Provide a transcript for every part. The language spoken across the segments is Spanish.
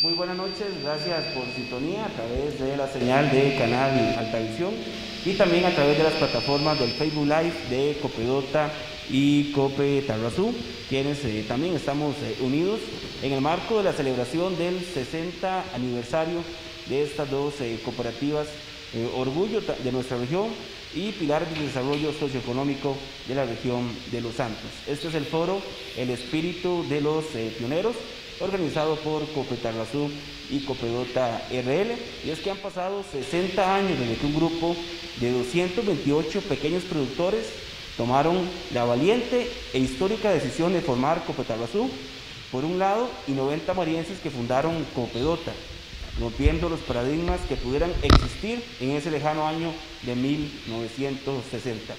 Muy buenas noches, gracias por sintonía a través de la señal de Canal Altavisión y también a través de las plataformas del Facebook Live de Copedota y Cope Tarrazú, quienes también estamos unidos en el marco de la celebración del 60 aniversario de estas dos cooperativas, orgullo de nuestra región y pilar del desarrollo socioeconómico de la región de Los Santos. Este es el foro El Espíritu de los Pioneros, organizado por Cope Tarrazú y Copedota RL, y es que han pasado 60 años desde que un grupo de 228 pequeños productores tomaron la valiente e histórica decisión de formar Cope Tarrazú, por un lado, y 90 marienses que fundaron Copedota, rompiendo los paradigmas que pudieran existir en ese lejano año de 1960,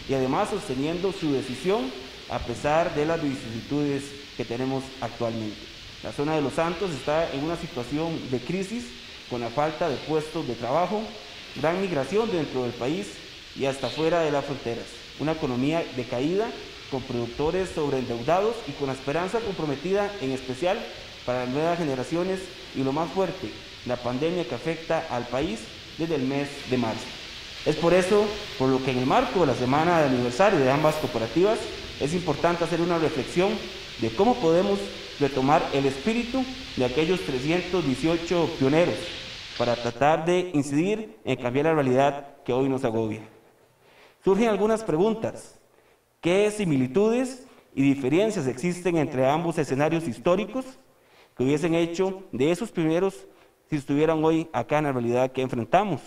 y además sosteniendo su decisión a pesar de las vicisitudes que tenemos actualmente. La zona de Los Santos está en una situación de crisis, con la falta de puestos de trabajo, gran migración dentro del país y hasta fuera de las fronteras, una economía decaída, con productores sobreendeudados y con la esperanza comprometida en especial para las nuevas generaciones, y lo más fuerte, la pandemia que afecta al país desde el mes de marzo. Es por eso, por lo que en el marco de la semana de aniversario de ambas cooperativas, es importante hacer una reflexión de cómo podemos retomar el espíritu de aquellos 318 pioneros para tratar de incidir en cambiar la realidad que hoy nos agobia. Surgen algunas preguntas. ¿Qué similitudes y diferencias existen entre ambos escenarios históricos que hubiesen hecho de esos pioneros si estuvieran hoy acá en la realidad que enfrentamos?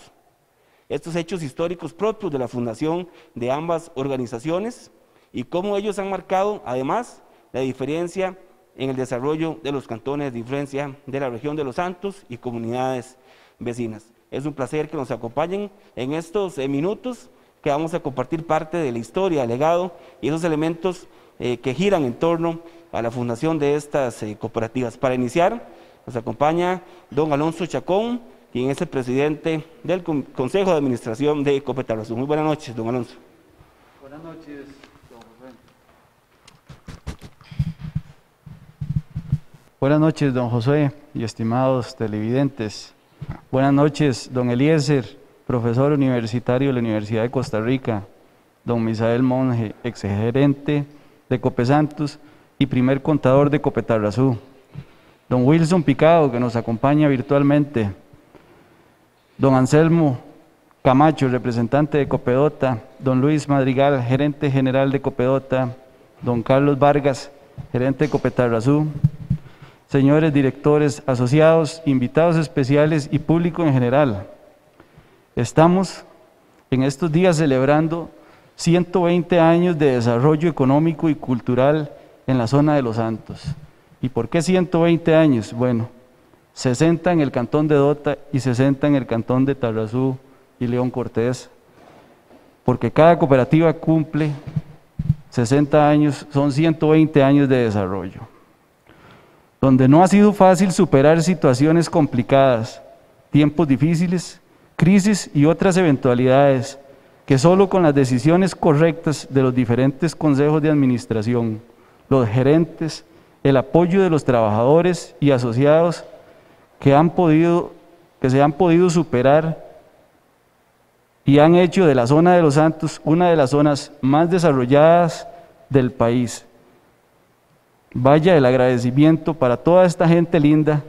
Estos hechos históricos propios de la fundación de ambas organizaciones y cómo ellos han marcado, además, la diferencia en el desarrollo de los cantones de influencia de la región de Los Santos y comunidades vecinas. Es un placer que nos acompañen en estos minutos que vamos a compartir parte de la historia, el legado y esos elementos que giran en torno a la fundación de estas cooperativas. Para iniciar, nos acompaña don Alonso Chacón, quien es el presidente del Consejo de Administración de Cope Tarrazú. Muy buenas noches, don Alonso. Buenas noches, don José. Buenas noches, don José y estimados televidentes. Buenas noches, don Eliezer, profesor universitario de la Universidad de Costa Rica, don Misael Monge, exgerente de Cope Santos y primer contador de Cope Tarrazú, don Wilson Picado, que nos acompaña virtualmente, don Anselmo Camacho, representante de Copedota, don Luis Madrigal, gerente general de Copedota, don Carlos Vargas, gerente de Cope Tarrazú, señores directores asociados, invitados especiales y público en general. Estamos en estos días celebrando 120 años de desarrollo económico y cultural en la zona de Los Santos. ¿Y por qué 120 años? Bueno, 60 en el cantón de Dota y 60 en el cantón de Tarrazú y León Cortés, porque cada cooperativa cumple 60 años, son 120 años de desarrollo, donde no ha sido fácil superar situaciones complicadas, tiempos difíciles, crisis y otras eventualidades que solo con las decisiones correctas de los diferentes consejos de administración, los gerentes, el apoyo de los trabajadores y asociados que se han podido superar y han hecho de la zona de Los Santos una de las zonas más desarrolladas del país. Vaya el agradecimiento para toda esta gente linda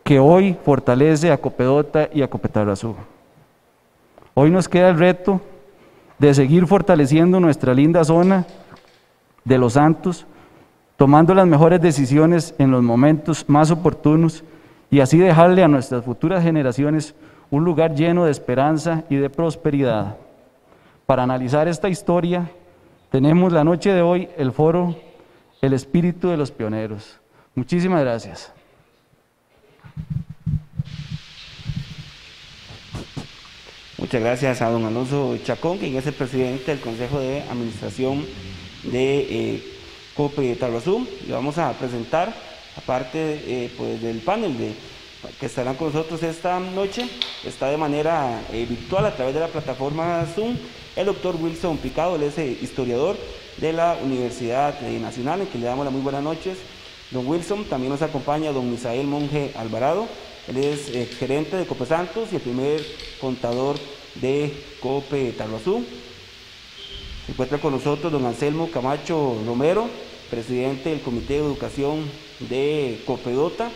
que hoy fortalece a Copedota y a Cope Tarrazú. Hoy nos queda el reto de seguir fortaleciendo nuestra linda zona de Los Santos, tomando las mejores decisiones en los momentos más oportunos y así dejarle a nuestras futuras generaciones un lugar lleno de esperanza y de prosperidad. Para analizar esta historia, tenemos la noche de hoy el foro El Espíritu de los Pioneros. Muchísimas gracias. Muchas gracias a don Alonso Chacón, quien es el presidente del Consejo de Administración de Cope Tarrazú. Y vamos a presentar, aparte pues, del panel que estarán con nosotros esta noche, está de manera virtual a través de la plataforma Zoom, el doctor Wilson Picado, él es historiador de la Universidad Nacional, en que le damos las muy buenas noches, don Wilson. También nos acompaña don Misael Monje Alvarado, él es gerente de Cope Santos y el primer contador de Cope Tarrazú. Se encuentra con nosotros don Anselmo Camacho Romero, presidente del Comité de Educación de Copedota.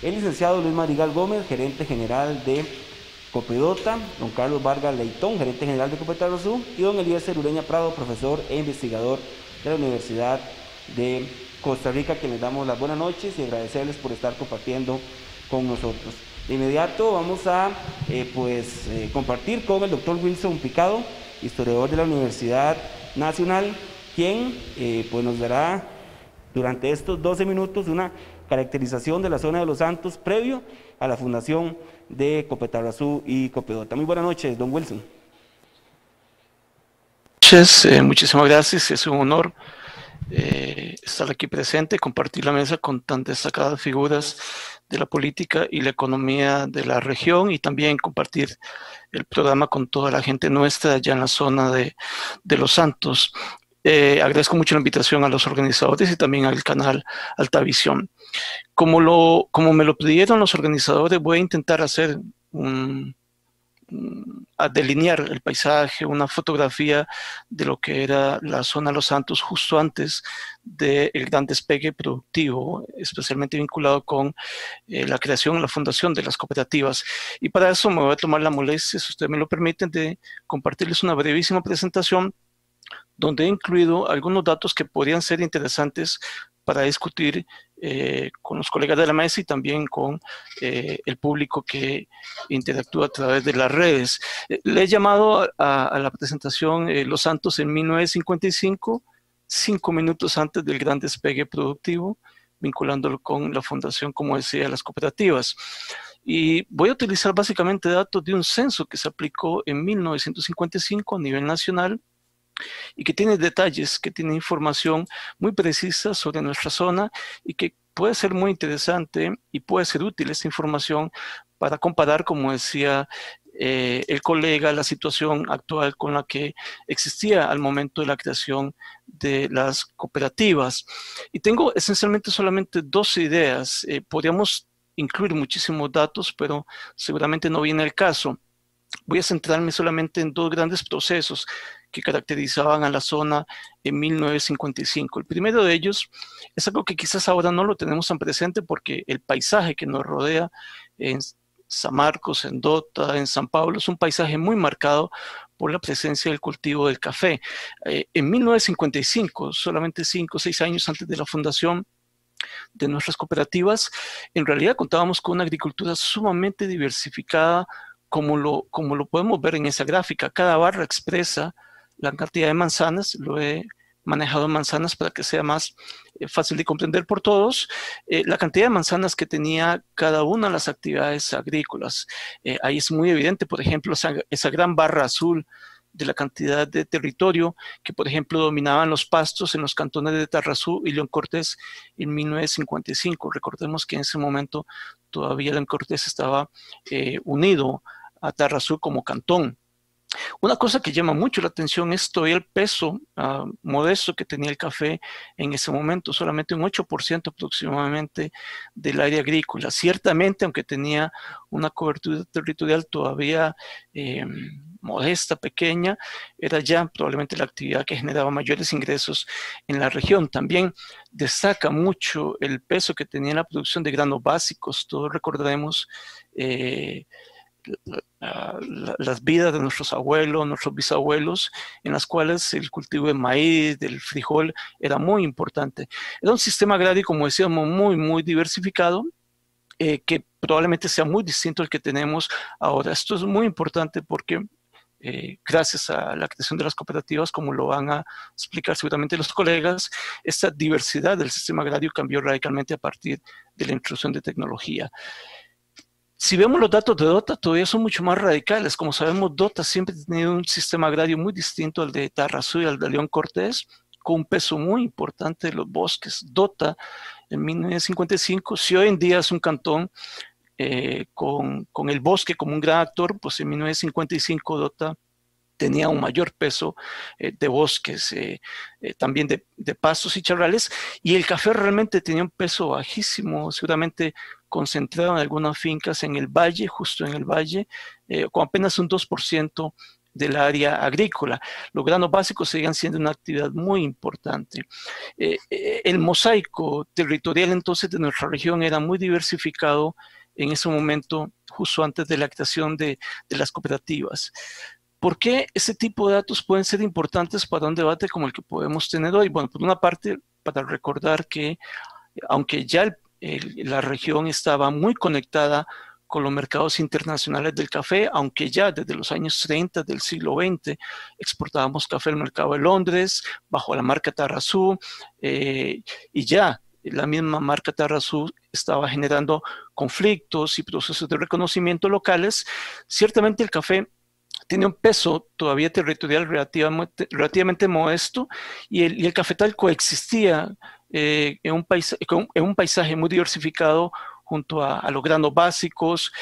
El licenciado Luis Madrigal Gómez, gerente general de Copedota, don Carlos Vargas Leitón, gerente general de Cope Tarrazú, y don Eliezer Ureña Prado, profesor e investigador de la Universidad de Costa Rica, que les damos las buenas noches y agradecerles por estar compartiendo con nosotros. De inmediato vamos a compartir con el doctor Wilson Picado, historiador de la Universidad Nacional, quien pues nos dará durante estos 12 minutos una caracterización de la zona de Los Santos previo a la fundación de Cope Tarrazú y Copedota. Muy buenas noches, don Wilson. Muchísimas gracias, es un honor estar aquí presente, compartir la mesa con tan destacadas figuras de la política y la economía de la región, y también compartir el programa con toda la gente nuestra allá en la zona de Los Santos. Agradezco mucho la invitación a los organizadores y también al canal Altavisión. Como me lo pidieron los organizadores, voy a intentar hacer a delinear el paisaje, una fotografía de lo que era la zona de Los Santos justo antes del gran despegue productivo, especialmente vinculado con la creación y la fundación de las cooperativas. Y para eso me voy a tomar la molestia, si ustedes me lo permiten, de compartirles una brevísima presentación donde he incluido algunos datos que podrían ser interesantes para discutir con los colegas de la mesa y también con el público que interactúa a través de las redes. Le he llamado a la presentación Los Santos en 1955, 5 minutos antes del gran despegue productivo, vinculándolo con la fundación, como decía, de las cooperativas. Y voy a utilizar básicamente datos de un censo que se aplicó en 1955 a nivel nacional, y que tiene detalles, que tiene información muy precisa sobre nuestra zona y que puede ser muy interesante y puede ser útil esta información para comparar, como decía el colega, la situación actual con la que existía al momento de la creación de las cooperativas. Y tengo esencialmente solamente 2 ideas. Podríamos incluir muchísimos datos, pero seguramente no viene el caso. Voy a centrarme solamente en 2 grandes procesos que caracterizaban a la zona en 1955. El primero de ellos es algo que quizás ahora no lo tenemos tan presente porque el paisaje que nos rodea en San Marcos, en Dota, en San Pablo, es un paisaje muy marcado por la presencia del cultivo del café. En 1955, solamente 5 o 6 años antes de la fundación de nuestras cooperativas, en realidad contábamos con una agricultura sumamente diversificada, como lo podemos ver en esa gráfica. Cada barra expresa la cantidad de manzanas. Lo he manejado en manzanas para que sea más fácil de comprender por todos. La cantidad de manzanas que tenía cada una de las actividades agrícolas. Ahí es muy evidente, por ejemplo, esa gran barra azul de la cantidad de territorio que, por ejemplo, dominaban los pastos en los cantones de Tarrazú y León Cortés en 1955. Recordemos que en ese momento todavía León Cortés estaba unido a Tarrazú como cantón. Una cosa que llama mucho la atención es todavía el peso modesto que tenía el café en ese momento, solamente un 8% aproximadamente del área agrícola. Ciertamente, aunque tenía una cobertura territorial todavía modesta, pequeña, era ya probablemente la actividad que generaba mayores ingresos en la región. También destaca mucho el peso que tenía la producción de granos básicos. Todos recordaremos las vidas de nuestros abuelos, nuestros bisabuelos, en las cuales el cultivo de maíz, del frijol, era muy importante. Era un sistema agrario, como decíamos, muy, muy diversificado, que probablemente sea muy distinto al que tenemos ahora. Esto es muy importante porque gracias a la creación de las cooperativas, como lo van a explicar seguramente los colegas, esta diversidad del sistema agrario cambió radicalmente a partir de la introducción de tecnología. Si vemos los datos de Dota, todavía son mucho más radicales. Como sabemos, Dota siempre ha tenido un sistema agrario muy distinto al de Tarrazú y al de León Cortés, con un peso muy importante de los bosques. Dota, en 1955, si hoy en día es un cantón con el bosque como un gran actor, pues en 1955 Dota tenía un mayor peso de bosques, también de pastos y charrales, y el café realmente tenía un peso bajísimo, seguramente concentrado en algunas fincas en el valle, justo en el valle, con apenas un 2% del área agrícola. Los granos básicos seguían siendo una actividad muy importante. El mosaico territorial entonces de nuestra región era muy diversificado en ese momento, justo antes de la creación de las cooperativas. ¿Por qué ese tipo de datos pueden ser importantes para un debate como el que podemos tener hoy? Bueno, por una parte, para recordar que aunque ya la región estaba muy conectada con los mercados internacionales del café, aunque ya desde los años 30 del siglo XX exportábamos café al mercado de Londres bajo la marca Tarrazú, y ya la misma marca Tarrazú estaba generando conflictos y procesos de reconocimiento locales. Ciertamente el café tiene un peso todavía territorial relativamente modesto, y el cafetal coexistía en un paisaje muy diversificado junto a los granos básicos,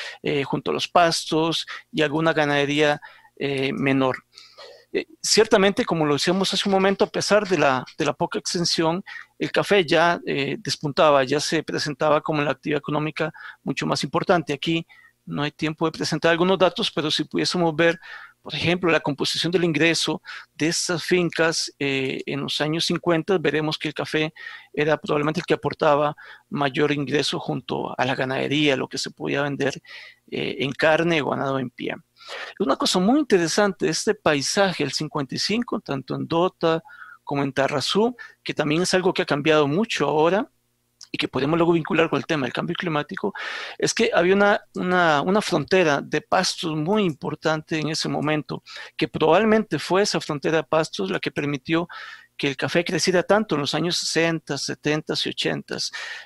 junto a los pastos y alguna ganadería menor. Ciertamente, como lo decíamos hace un momento, a pesar de la poca extensión, el café ya despuntaba, ya se presentaba como la actividad económica mucho más importante. Aquí no hay tiempo de presentar algunos datos, pero si pudiésemos ver, por ejemplo, la composición del ingreso de estas fincas en los años 50, veremos que el café era probablemente el que aportaba mayor ingreso junto a la ganadería, lo que se podía vender en carne o ganado en pie. Una cosa muy interesante, este paisaje, el 55, tanto en Dota como en Tarrazú, que también es algo que ha cambiado mucho ahora, y que podemos luego vincular con el tema del cambio climático, es que había una frontera de pastos muy importante en ese momento, que probablemente fue esa frontera de pastos la que permitió que el café creciera tanto en los años 60, 70 y 80.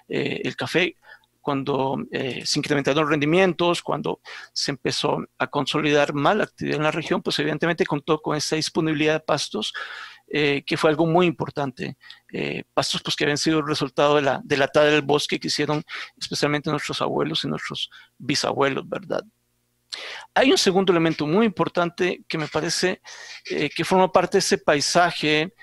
El café, cuando se incrementaron los rendimientos, cuando se empezó a consolidar más la actividad en la región, pues evidentemente contó con esa disponibilidad de pastos, que fue algo muy importante. Pastos pues, que habían sido el resultado de la tala del bosque que hicieron especialmente nuestros abuelos y nuestros bisabuelos, ¿verdad? Hay un segundo elemento muy importante que me parece que forma parte de ese paisaje,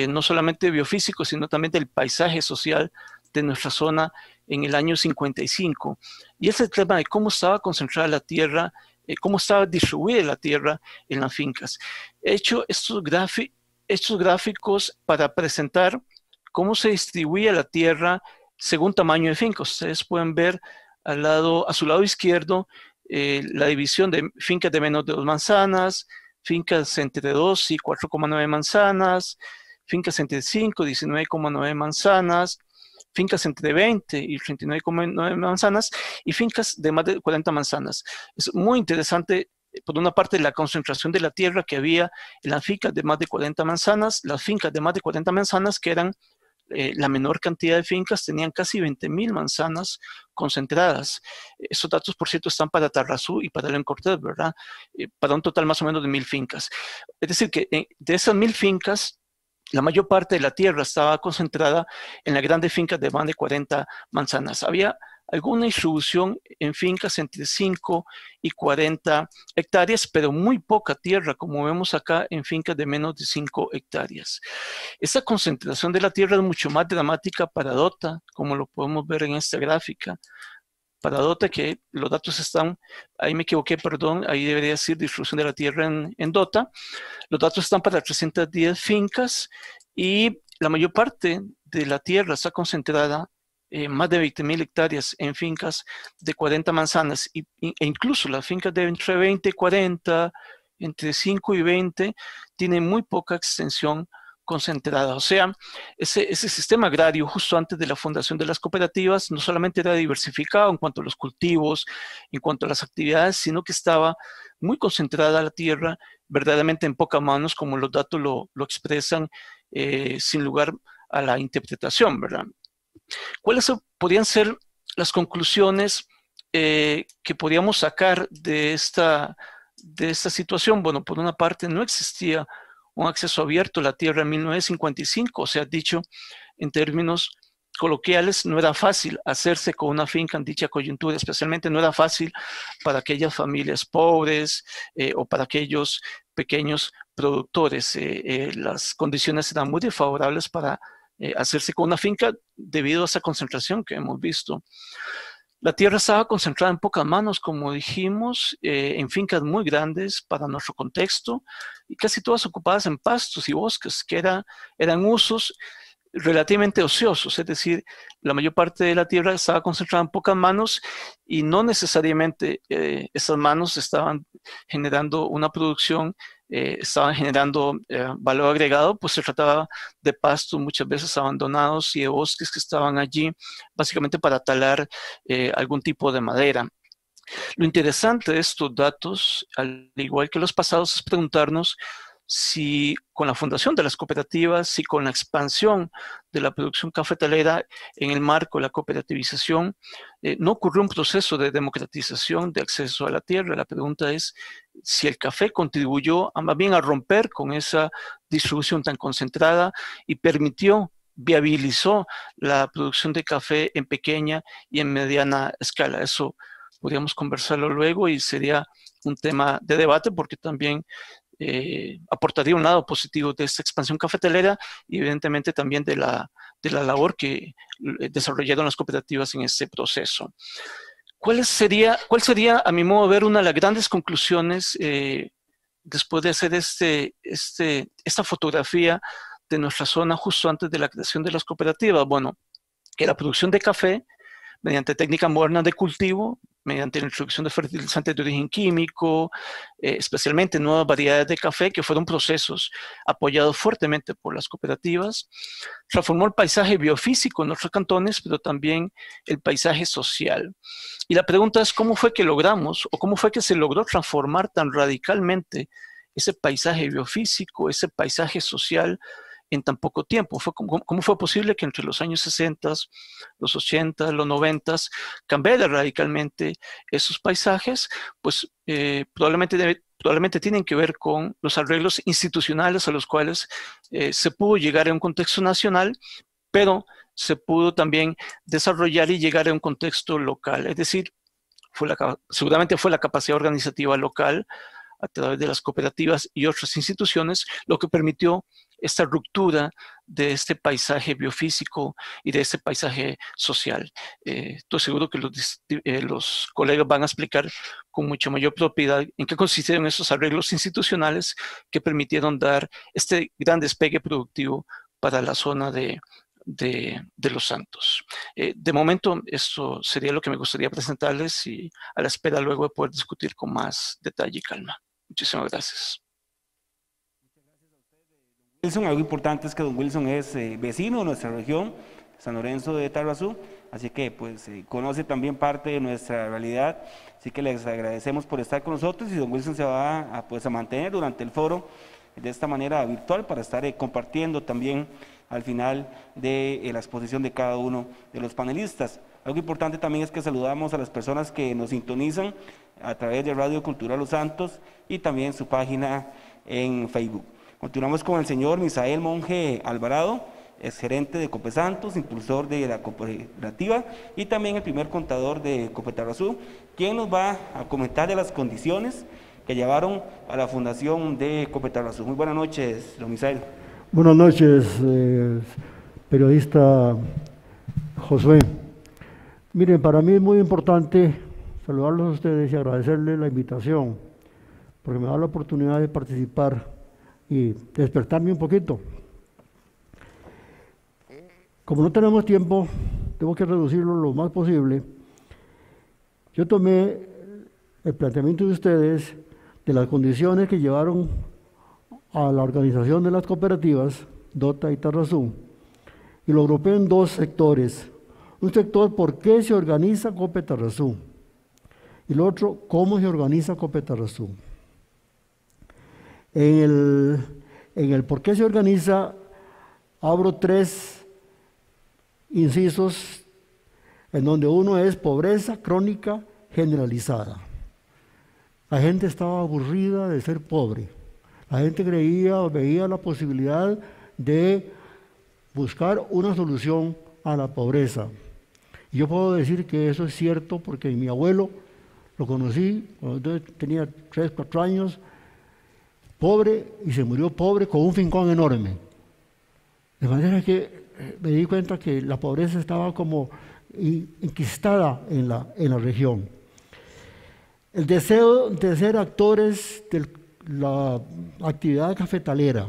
no solamente biofísico, sino también del paisaje social de nuestra zona en el año 55. Y es el tema de cómo estaba concentrada la tierra, cómo estaba distribuida la tierra en las fincas. He hecho estos gráficos para presentar cómo se distribuía la tierra según tamaño de finca. Ustedes pueden ver a su lado izquierdo la división de fincas de menos de 2 manzanas, fincas entre 2 y 4,9 manzanas, fincas entre 5 y 19,9 manzanas, fincas entre 20 y 39,9 manzanas y fincas de más de 40 manzanas. Es muy interesante, por una parte, la concentración de la tierra que había en las fincas de más de 40 manzanas. Las fincas de más de 40 manzanas, que eran la menor cantidad de fincas, tenían casi 20,000 manzanas concentradas. Esos datos, por cierto, están para Tarrazú y para León Cortés, ¿verdad? Para un total más o menos de 1,000 fincas. Es decir, que de esas 1,000 fincas, la mayor parte de la tierra estaba concentrada en las grandes fincas de más de 40 manzanas. Había alguna distribución en fincas entre 5 y 40 hectáreas, pero muy poca tierra, como vemos acá, en fincas de menos de 5 hectáreas. Esa concentración de la tierra es mucho más dramática para Dota, como lo podemos ver en esta gráfica. Para Dota, que los datos están, ahí me equivoqué, perdón, ahí debería decir distribución de la tierra en Dota. Los datos están para 310 fincas y la mayor parte de la tierra está concentrada, más de 20,000 hectáreas en fincas de 40 manzanas, e incluso las fincas de entre 20 y 40, entre 5 y 20, tienen muy poca extensión concentrada. O sea, ese sistema agrario justo antes de la fundación de las cooperativas no solamente era diversificado en cuanto a los cultivos, en cuanto a las actividades, sino que estaba muy concentrada la tierra, verdaderamente en pocas manos, como los datos lo expresan, sin lugar a la interpretación, ¿verdad? ¿Cuáles podrían ser las conclusiones que podríamos sacar de esta situación? Bueno, por una parte, no existía un acceso abierto a la tierra en 1955, o sea, dicho en términos coloquiales, no era fácil hacerse con una finca en dicha coyuntura, especialmente no era fácil para aquellas familias pobres o para aquellos pequeños productores. Las condiciones eran muy desfavorables para hacerse con una finca debido a esa concentración que hemos visto. La tierra estaba concentrada en pocas manos, como dijimos, en fincas muy grandes para nuestro contexto y casi todas ocupadas en pastos y bosques, que eran usos relativamente ociosos, es decir, la mayor parte de la tierra estaba concentrada en pocas manos y no necesariamente esas manos estaban generando una producción, estaban generando valor agregado, pues se trataba de pastos muchas veces abandonados y de bosques que estaban allí básicamente para talar algún tipo de madera. Lo interesante de estos datos, al igual que los pasados, es preguntarnos si con la fundación de las cooperativas, si con la expansión de la producción cafetalera en el marco de la cooperativización, no ocurrió un proceso de democratización de acceso a la tierra. La pregunta es si el café contribuyó más bien a romper con esa distribución tan concentrada y viabilizó la producción de café en pequeña y en mediana escala. Eso podríamos conversarlo luego y sería un tema de debate porque también aportaría un lado positivo de esta expansión cafetalera y evidentemente también de la labor que desarrollaron las cooperativas en este proceso. ¿Cuál sería, a mi modo de ver, una de las grandes conclusiones después de hacer esta fotografía de nuestra zona justo antes de la creación de las cooperativas? Bueno, que la producción de café mediante técnicas modernas de cultivo, mediante la introducción de fertilizantes de origen químico, especialmente nuevas variedades de café, que fueron procesos apoyados fuertemente por las cooperativas, transformó el paisaje biofísico en nuestros cantones, pero también el paisaje social. Y la pregunta es, ¿cómo fue que logramos, o cómo fue que se logró transformar tan radicalmente ese paisaje biofísico, ese paisaje social, en tan poco tiempo? ¿Cómo fue posible que entre los años 60, los 80, los 90 cambiara radicalmente esos paisajes? Pues probablemente tienen que ver con los arreglos institucionales a los cuales se pudo llegar a un contexto nacional, pero se pudo también desarrollar y llegar a un contexto local. Es decir, seguramente fue la capacidad organizativa local a través de las cooperativas y otras instituciones, lo que permitió esta ruptura de este paisaje biofísico y de este paisaje social. Estoy seguro que los colegas van a explicar con mucha mayor propiedad en qué consistieron esos arreglos institucionales que permitieron dar este gran despegue productivo para la zona de Los Santos. De momento, esto sería lo que me gustaría presentarles y a la espera luego de poder discutir con más detalle y calma. Muchísimas gracias. Wilson, algo importante es que don Wilson es vecino de nuestra región, San Lorenzo de Tarrazú, así que pues conoce también parte de nuestra realidad, así que les agradecemos por estar con nosotros y don Wilson se va a mantener durante el foro de esta manera virtual para estar compartiendo también al final de la exposición de cada uno de los panelistas. Algo importante también es que saludamos a las personas que nos sintonizan a través de Radio Cultural Los Santos y también su página en Facebook. Continuamos con el señor Misael Monje Alvarado, ex gerente de Cope Santos, impulsor de la cooperativa y también el primer contador de Cope Tarrazú, quien nos va a comentar de las condiciones que llevaron a la fundación de Cope Tarrazú. Muy buenas noches, don Misael. Buenas noches, periodista Josué. Miren, para mí es muy importante saludarlos a ustedes y agradecerles la invitación, porque me da la oportunidad de participar y despertarme un poquito. Como no tenemos tiempo, tengo que reducirlo lo más posible. Yo tomé el planteamiento de ustedes de las condiciones que llevaron a la organización de las cooperativas, Dota y Tarrazú, y lo agrupé en dos sectores. Un sector, ¿por qué se organiza Cope Tarrazú? Y el otro, ¿cómo se organiza Cope Tarrazú? En el por qué se organiza, abro 3 incisos, en donde uno es pobreza crónica generalizada. La gente estaba aburrida de ser pobre. La gente creía o veía la posibilidad de buscar una solución a la pobreza. Y yo puedo decir que eso es cierto porque mi abuelo lo conocí cuando tenía 3, 4 años, pobre, y se murió pobre con un fincón enorme. De manera que me di cuenta que la pobreza estaba como enquistada en la región. El deseo de ser actores de la actividad cafetalera.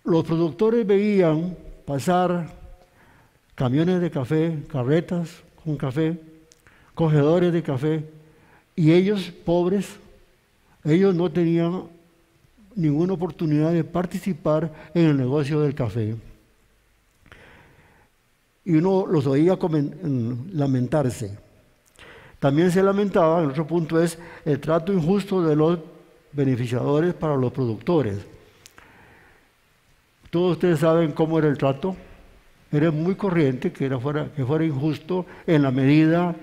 Los productores veían pasar camiones de café, carretas con café, cogedores de café, y ellos, pobres, ellos no tenían ninguna oportunidad de participar en el negocio del café. Y uno los oía lamentarse. También se lamentaba, el otro punto es el trato injusto de los beneficiadores para los productores. Todos ustedes saben cómo era el trato. Era muy corriente que fuera injusto en la medida,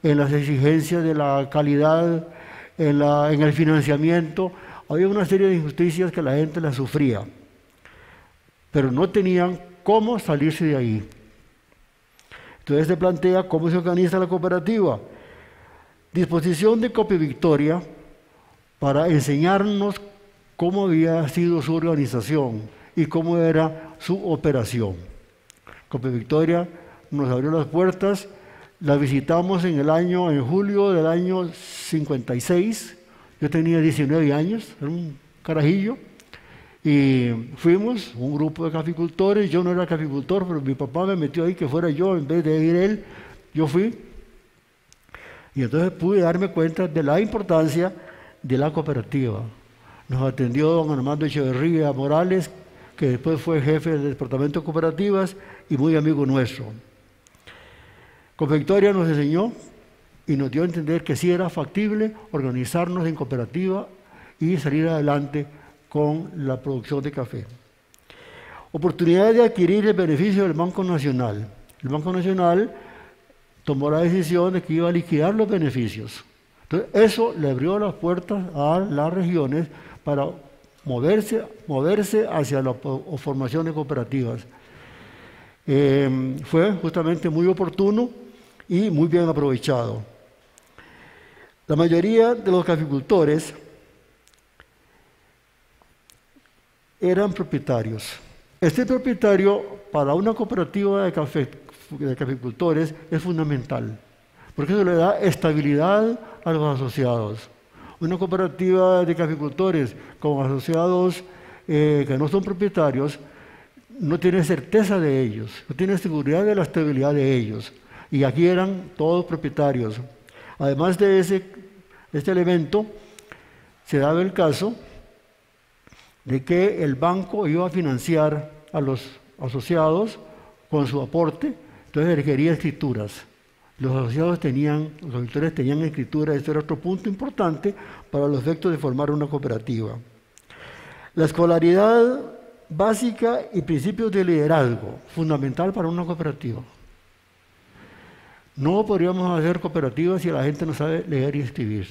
en las exigencias de la calidad, en el financiamiento. Había una serie de injusticias que la gente las sufría, pero no tenían cómo salirse de ahí. Entonces se plantea cómo se organiza la cooperativa. Disposición de Copevictoria para enseñarnos cómo había sido su organización y cómo era su operación. Copevictoria nos abrió las puertas, la visitamos en julio del año 56, yo tenía 19 años, era un carajillo, y fuimos, un grupo de caficultores. Yo no era caficultor, pero mi papá me metió ahí que fuera yo, en vez de ir él, yo fui. Y entonces pude darme cuenta de la importancia de la cooperativa. Nos atendió don Armando Echeverría Morales, que después fue jefe del departamento de cooperativas y muy amigo nuestro. Copevictoria nos enseñó y nos dio a entender que sí era factible organizarnos en cooperativa y salir adelante con la producción de café. Oportunidad de adquirir el beneficio del Banco Nacional. El Banco Nacional tomó la decisión de que iba a liquidar los beneficios. Entonces, eso le abrió las puertas a las regiones para moverse hacia la formación de cooperativas. Fue justamente muy oportuno y muy bien aprovechado. La mayoría de los caficultores eran propietarios. Este propietario para una cooperativa de caficultores es fundamental, porque eso le da estabilidad a los asociados. Una cooperativa de caficultores con asociados que no son propietarios no tiene certeza de ellos, no tiene seguridad de la estabilidad de ellos. Y aquí eran todos propietarios. Además de este elemento, se daba el caso de que el banco iba a financiar a los asociados con su aporte, entonces requería escrituras. Los agricultores tenían escrituras, esto era otro punto importante para los efectos de formar una cooperativa. La escolaridad básica y principios de liderazgo, fundamental para una cooperativa. No podríamos hacer cooperativas si la gente no sabe leer y escribir.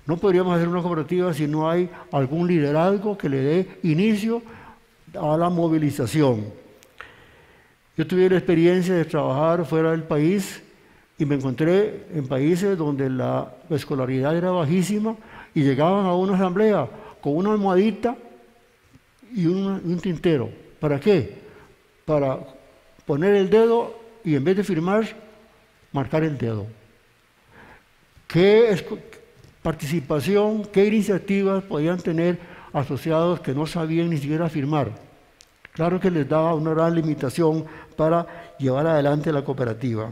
No podríamos hacer una cooperativa si no hay algún liderazgo que le dé inicio a la movilización. Yo tuve la experiencia de trabajar fuera del país y me encontré en países donde la escolaridad era bajísima y llegaban a una asamblea con una almohadita y un tintero. ¿Para qué? Para poner el dedo y en vez de firmar, marcar el dedo. ¿Qué participación, qué iniciativas podían tener asociados que no sabían ni siquiera firmar? Claro que les daba una gran limitación para llevar adelante la cooperativa.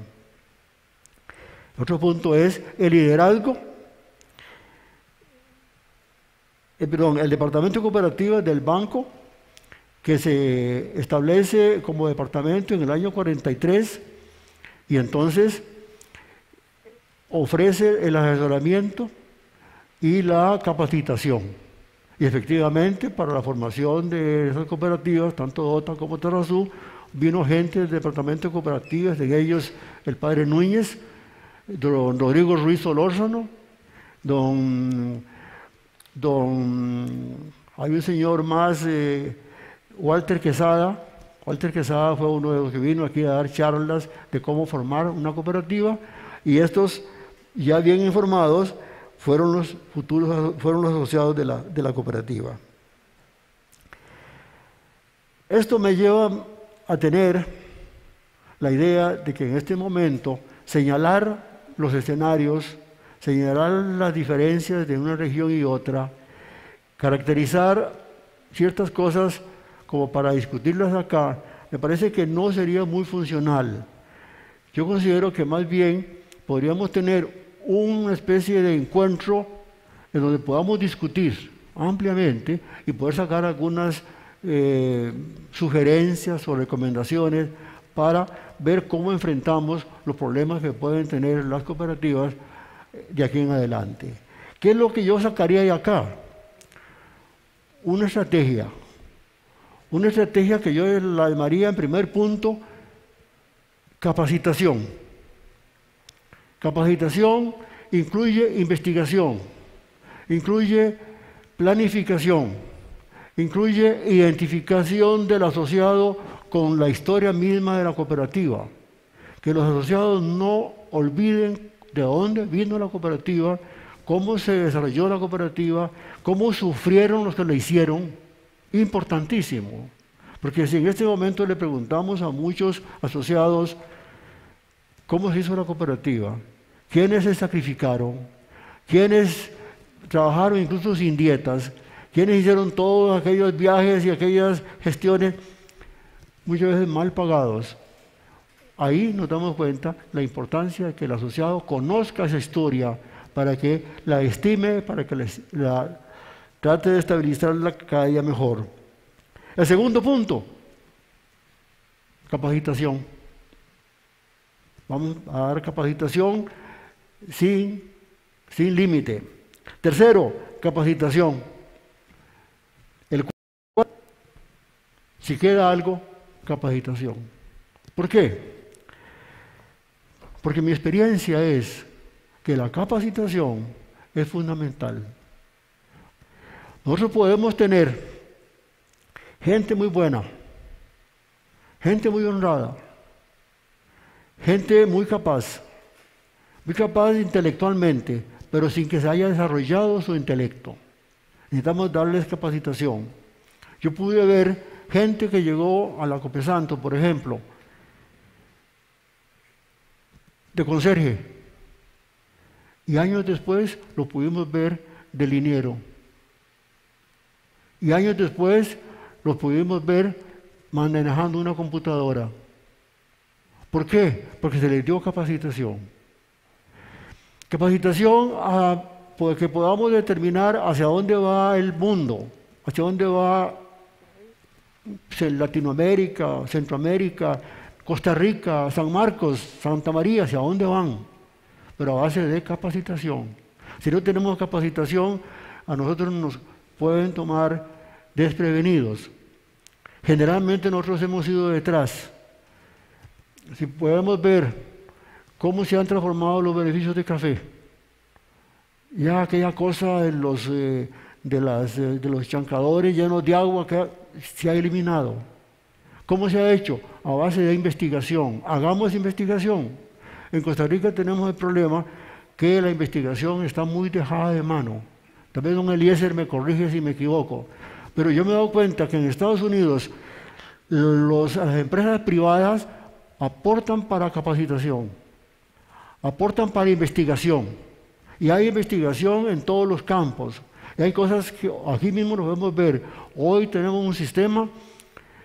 Otro punto es el liderazgo. El departamento de cooperativas del banco, que se establece como departamento en el año 43, y entonces ofrece el asesoramiento y la capacitación. Y efectivamente, para la formación de esas cooperativas, tanto DOTA como Tarrazú, vino gente del departamento de cooperativas, de ellos el padre Núñez, don Rodrigo Ruiz Solórzano, hay un señor más, Walter Quesada, Walter Quesada fue uno de los que vino aquí a dar charlas de cómo formar una cooperativa, y estos, ya bien informados, fueron los asociados de la cooperativa. Esto me lleva a tener la idea de que en este momento señalar los escenarios, señalar las diferencias de una región y otra, caracterizar ciertas cosas como para discutirlas acá, me parece que no sería muy funcional. Yo considero que más bien podríamos tener una especie de encuentro en donde podamos discutir ampliamente y poder sacar algunas sugerencias o recomendaciones para ver cómo enfrentamos los problemas que pueden tener las cooperativas de aquí en adelante. ¿Qué es lo que yo sacaría de acá? Una estrategia que yo la llamaría en primer punto capacitación. Capacitación incluye investigación, incluye planificación, incluye identificación del asociado con la historia misma de la cooperativa. Que los asociados no olviden de dónde vino la cooperativa, cómo se desarrolló la cooperativa, cómo sufrieron los que la hicieron. Importantísimo. Porque si en este momento le preguntamos a muchos asociados cómo se hizo la cooperativa, quiénes se sacrificaron, quiénes trabajaron incluso sin dietas, quiénes hicieron todos aquellos viajes y aquellas gestiones muchas veces mal pagados, ahí nos damos cuenta la importancia de que el asociado conozca esa historia para que la estime, para que la trate de estabilizarla cada día mejor. El segundo punto, capacitación. Vamos a dar capacitación sin límite. Tercero, capacitación. El cuarto, si queda algo, capacitación. ¿Por qué? Porque mi experiencia es que la capacitación es fundamental. Nosotros podemos tener gente muy buena, gente muy honrada, gente muy capaz intelectualmente, pero sin que se haya desarrollado su intelecto. Necesitamos darles capacitación. Yo pude ver gente que llegó a la Copesanto, por ejemplo, de conserje, y años después lo pudimos ver de liniero. Y años después los pudimos ver manejando una computadora. ¿Por qué? Porque se les dio capacitación. Capacitación para que podamos determinar hacia dónde va el mundo, hacia dónde va Latinoamérica, Centroamérica, Costa Rica, San Marcos, Santa María, hacia dónde van, pero a base de capacitación. Si no tenemos capacitación, a nosotros nos pueden tomar desprevenidos. Generalmente nosotros hemos ido detrás. Si podemos ver cómo se han transformado los beneficios de café, ya aquella cosa de los chancadores llenos de agua que se ha eliminado. ¿Cómo se ha hecho? A base de investigación. Hagamos investigación. En Costa Rica tenemos el problema que la investigación está muy dejada de mano. Tal vez don Eliezer me corrige si me equivoco, pero yo me he dado cuenta que en Estados Unidos las empresas privadas aportan para capacitación, aportan para investigación, y hay investigación en todos los campos. Y hay cosas que aquí mismo lo podemos ver. Hoy tenemos un sistema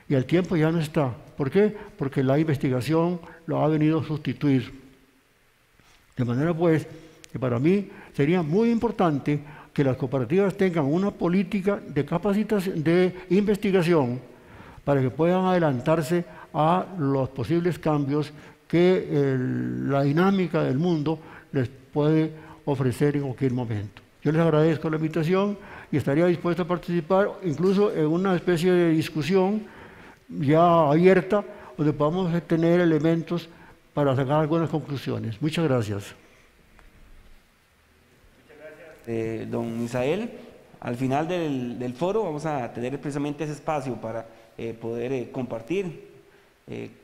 y el tiempo ya no está. ¿Por qué? Porque la investigación lo ha venido a sustituir. De manera pues que para mí sería muy importante que las cooperativas tengan una política de capacitación, de investigación, para que puedan adelantarse a los posibles cambios que la dinámica del mundo les puede ofrecer en cualquier momento. Yo les agradezco la invitación y estaría dispuesto a participar incluso en una especie de discusión ya abierta, donde podamos tener elementos para sacar algunas conclusiones. Muchas gracias. Don Misael, al final del foro vamos a tener precisamente ese espacio para poder compartir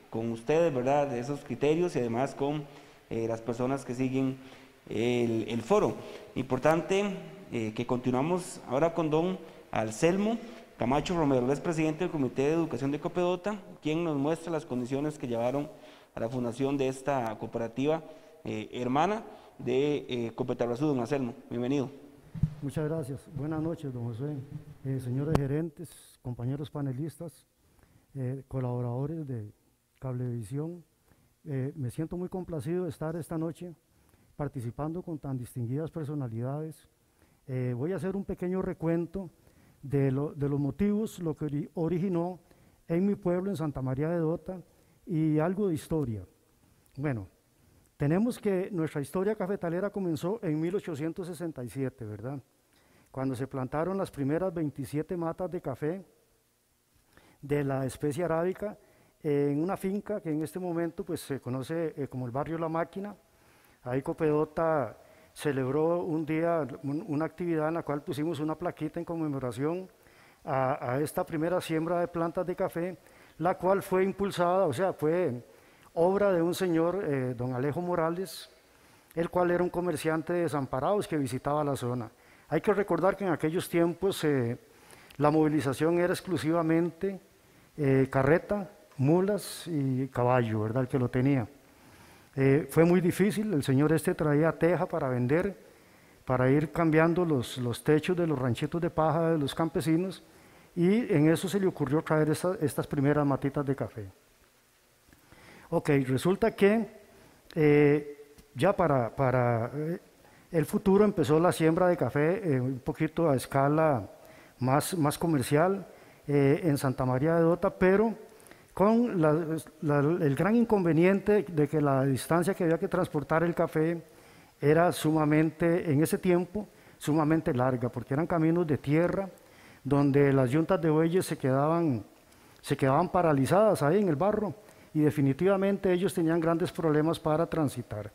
con ustedes, ¿verdad?, de esos criterios y además con las personas que siguen el foro. Importante que continuamos ahora con don Anselmo Camacho Romero, él es presidente del Comité de Educación de Copedota, quien nos muestra las condiciones que llevaron a la fundación de esta cooperativa hermana de Copetarrazú. Don Anselmo, bienvenido. Muchas gracias. Buenas noches, don José, señores gerentes, compañeros panelistas, colaboradores de Cablevisión. Me siento muy complacido de estar esta noche participando con tan distinguidas personalidades. Voy a hacer un pequeño recuento de los motivos, lo que originó en mi pueblo, en Santa María de Dota, y algo de historia. Bueno, tenemos que nuestra historia cafetalera comenzó en 1867, ¿verdad? Cuando se plantaron las primeras 27 matas de café de la especie arábica en una finca que en este momento pues, se conoce como el barrio La Máquina. Ahí Copedota celebró un día una actividad en la cual pusimos una plaquita en conmemoración a esta primera siembra de plantas de café, la cual fue impulsada, o sea, fue obra de un señor, don Alejo Morales, el cual era un comerciante de Desamparados que visitaba la zona. Hay que recordar que en aquellos tiempos la movilización era exclusivamente carreta, mulas y caballo, ¿verdad?, el que lo tenía. Fue muy difícil, el señor traía teja para vender, para ir cambiando los techos de los ranchitos de paja de los campesinos, y en eso se le ocurrió traer estas primeras matitas de café. Ok, resulta que ya para el futuro empezó la siembra de café un poquito a escala más comercial en Santa María de Dota, pero con el gran inconveniente de que la distancia que había que transportar el café era sumamente, en ese tiempo, sumamente larga, porque eran caminos de tierra, donde las yuntas de bueyes se quedaban paralizadas ahí en el barro, y definitivamente ellos tenían grandes problemas para transitar.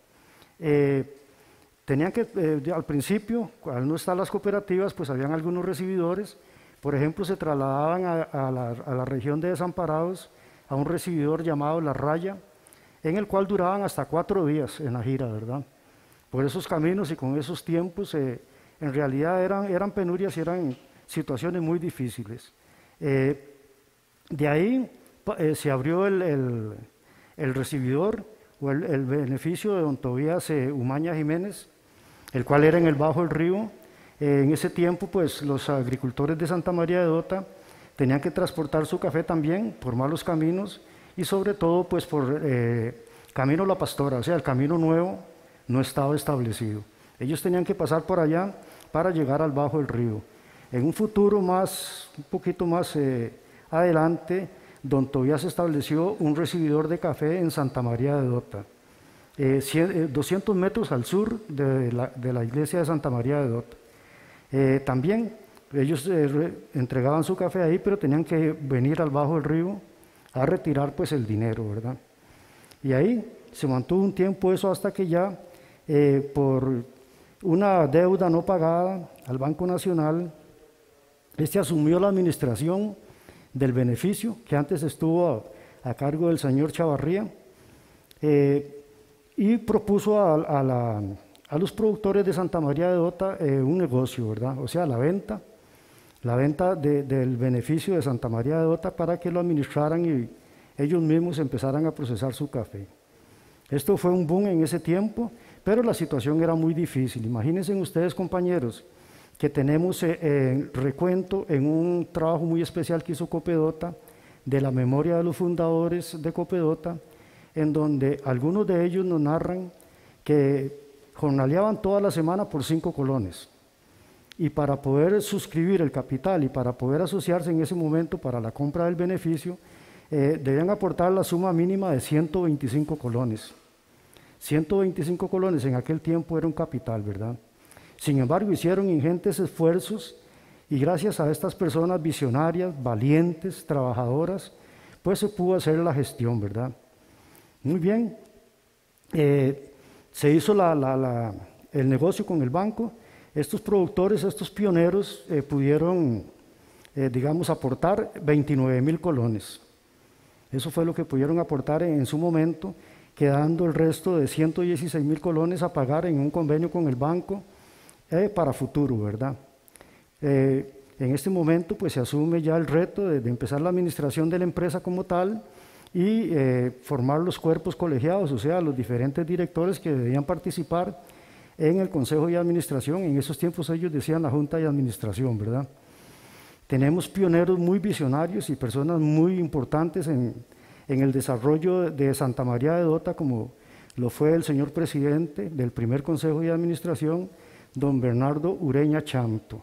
Tenían que, al principio, al no estar las cooperativas, pues habían algunos recibidores, por ejemplo, se trasladaban a la región de Desamparados, a un recibidor llamado La Raya, en el cual duraban hasta 4 días en la gira, ¿verdad? Por esos caminos y con esos tiempos, en realidad eran penurias y eran situaciones muy difíciles. De ahí se abrió el recibidor o el beneficio de don Tobías Umaña Jiménez, el cual era en el Bajo del Río. En ese tiempo, pues los agricultores de Santa María de Dota tenían que transportar su café también por malos caminos y sobre todo pues por Camino La Pastora, o sea, el camino nuevo no estaba establecido. Ellos tenían que pasar por allá para llegar al Bajo del Río. En un futuro un poquito más adelante, don Tobías estableció un recibidor de café en Santa María de Dota, 200 metros al sur de la iglesia de Santa María de Dota. También ellos entregaban su café ahí, pero tenían que venir al Bajo del Río a retirar pues el dinero, ¿verdad? Y ahí se mantuvo un tiempo eso hasta que ya por una deuda no pagada al Banco Nacional, asumió la administración del beneficio, que antes estuvo a cargo del señor Chavarría, y propuso a los productores de Santa María de Dota un negocio, ¿verdad? O sea, la venta del beneficio de Santa María de Dota para que lo administraran y ellos mismos empezaran a procesar su café. Esto fue un boom en ese tiempo, pero la situación era muy difícil. Imagínense ustedes, compañeros, que tenemos recuento en un trabajo muy especial que hizo Copedota de la memoria de los fundadores de Copedota, en donde algunos de ellos nos narran que jornaleaban toda la semana por 5 colones. Y para poder suscribir el capital y para poder asociarse en ese momento para la compra del beneficio, debían aportar la suma mínima de 125 colones. 125 colones en aquel tiempo era un capital, ¿verdad? Sin embargo, hicieron ingentes esfuerzos y gracias a estas personas visionarias, valientes, trabajadoras, pues se pudo hacer la gestión, ¿verdad? Muy bien, se hizo el negocio con el banco. Estos productores, estos pioneros pudieron, digamos, aportar 29.000 colones. Eso fue lo que pudieron aportar en su momento, quedando el resto de 116.000 colones a pagar en un convenio con el banco para futuro, ¿verdad? En este momento pues se asume ya el reto de empezar la administración de la empresa como tal y formar los cuerpos colegiados, o sea, los diferentes directores que debían participar en el Consejo de Administración. En esos tiempos ellos decían la Junta de Administración, ¿verdad? Tenemos pioneros muy visionarios y personas muy importantes en el desarrollo de Santa María de Dota, como lo fue el señor presidente del primer Consejo de Administración, don Bernardo Ureña Chamto.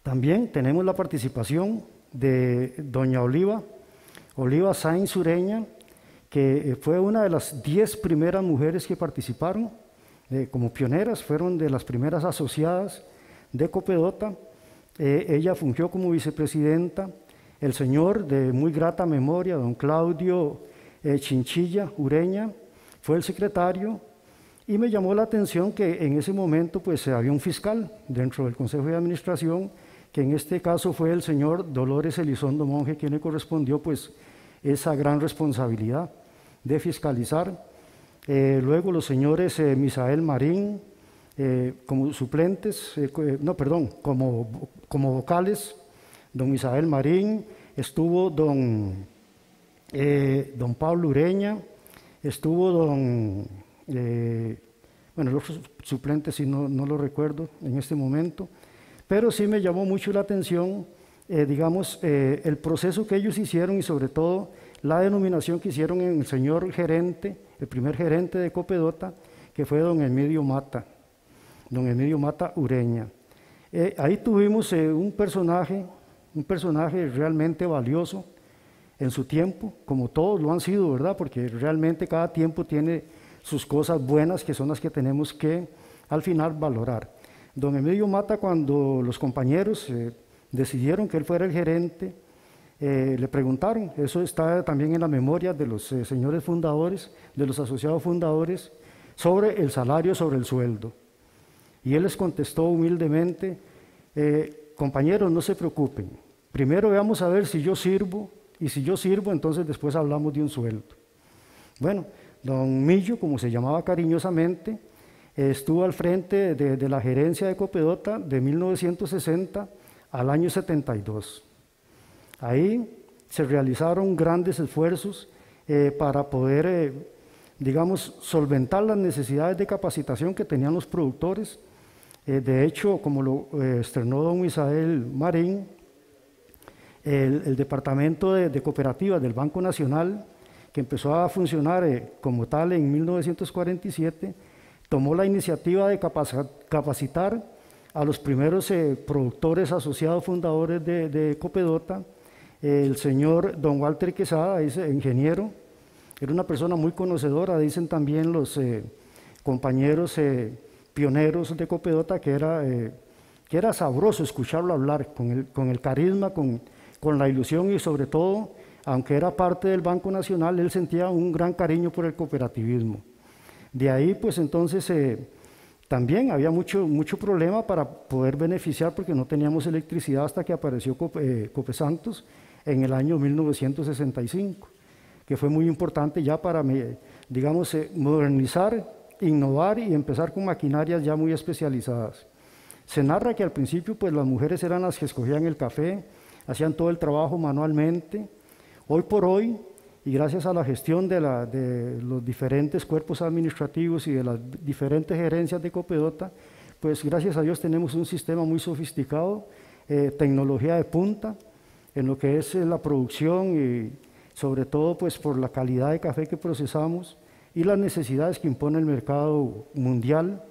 También tenemos la participación de doña Oliva Sáenz Ureña, que fue una de las 10 primeras mujeres que participaron como pioneras, fueron de las primeras asociadas de Copedota. Ella fungió como vicepresidenta. El señor de muy grata memoria, don Claudio Chinchilla Ureña, fue el secretario. Y me llamó la atención que en ese momento pues había un fiscal dentro del Consejo de Administración, que en este caso fue el señor Dolores Elizondo Monge, quien le correspondió pues esa gran responsabilidad de fiscalizar. Luego los señores Misael Marín como suplentes, como vocales, don Misael Marín, estuvo don Pablo Ureña, estuvo los suplentes sí no lo recuerdo en este momento, pero sí me llamó mucho la atención, el proceso que ellos hicieron y sobre todo la denominación que hicieron en el señor gerente, el primer gerente de Copedota, que fue don Emilio Mata Ureña. Ahí tuvimos un personaje realmente valioso en su tiempo, como todos lo han sido, ¿verdad? Porque realmente cada tiempo tiene sus cosas buenas, que son las que tenemos que al final valorar. Don Emilio Mata, cuando los compañeros decidieron que él fuera el gerente, le preguntaron, eso está también en la memoria de los señores fundadores, de los asociados fundadores, sobre el salario, sobre el sueldo. Y él les contestó humildemente, compañeros, no se preocupen, primero veamos a ver si yo sirvo, y si yo sirvo, entonces después hablamos de un sueldo. Bueno, don Millo, como se llamaba cariñosamente, estuvo al frente de la gerencia de Copedota de 1960 al año 72. Ahí se realizaron grandes esfuerzos para poder, solventar las necesidades de capacitación que tenían los productores. De hecho, como lo externó don Misael Marín, el departamento de cooperativas del Banco Nacional, que empezó a funcionar como tal en 1947, tomó la iniciativa de capacitar a los primeros productores asociados fundadores de Copedota. El señor don Walter Quesada, ingeniero, era una persona muy conocedora, dicen también los compañeros pioneros de Copedota, que era sabroso escucharlo hablar, con el carisma, con la ilusión y sobre todo, aunque era parte del Banco Nacional, él sentía un gran cariño por el cooperativismo. De ahí, pues entonces, también había mucho problema para poder beneficiar, porque no teníamos electricidad hasta que apareció Copesantos en el año 1965, que fue muy importante ya para, modernizar, innovar y empezar con maquinarias ya muy especializadas. Se narra que al principio, pues las mujeres eran las que escogían el café, hacían todo el trabajo manualmente. Hoy por hoy, y gracias a la gestión de los diferentes cuerpos administrativos y de las diferentes gerencias de Copedota, pues gracias a Dios tenemos un sistema muy sofisticado, tecnología de punta en lo que es la producción y sobre todo pues por la calidad de café que procesamos y las necesidades que impone el mercado mundial,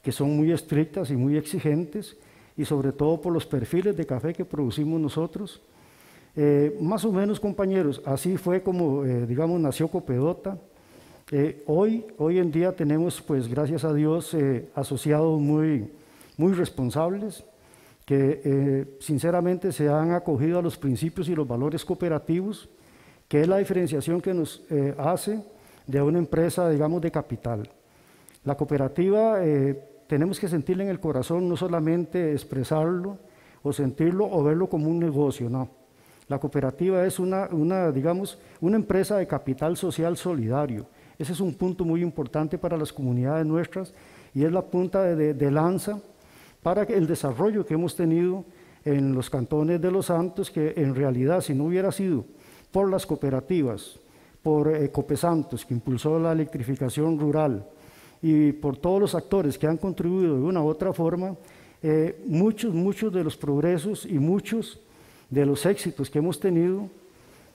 que son muy estrictas y muy exigentes, y sobre todo por los perfiles de café que producimos nosotros. Más o menos, compañeros, así fue como, nació Copedota. Hoy en día tenemos, pues gracias a Dios, asociados muy responsables, que sinceramente se han acogido a los principios y los valores cooperativos, que es la diferenciación que nos hace de una empresa, de capital. La cooperativa tenemos que sentirla en el corazón, no solamente expresarlo o sentirlo o verlo como un negocio, no. La cooperativa es digamos, una empresa de capital social solidario. Ese es un punto muy importante para las comunidades nuestras y es la punta de lanza para el desarrollo que hemos tenido en los cantones de Los Santos, que en realidad si no hubiera sido por las cooperativas, por Copesantos, que impulsó la electrificación rural, y por todos los actores que han contribuido de una u otra forma, muchos de los progresos y muchos de los éxitos que hemos tenido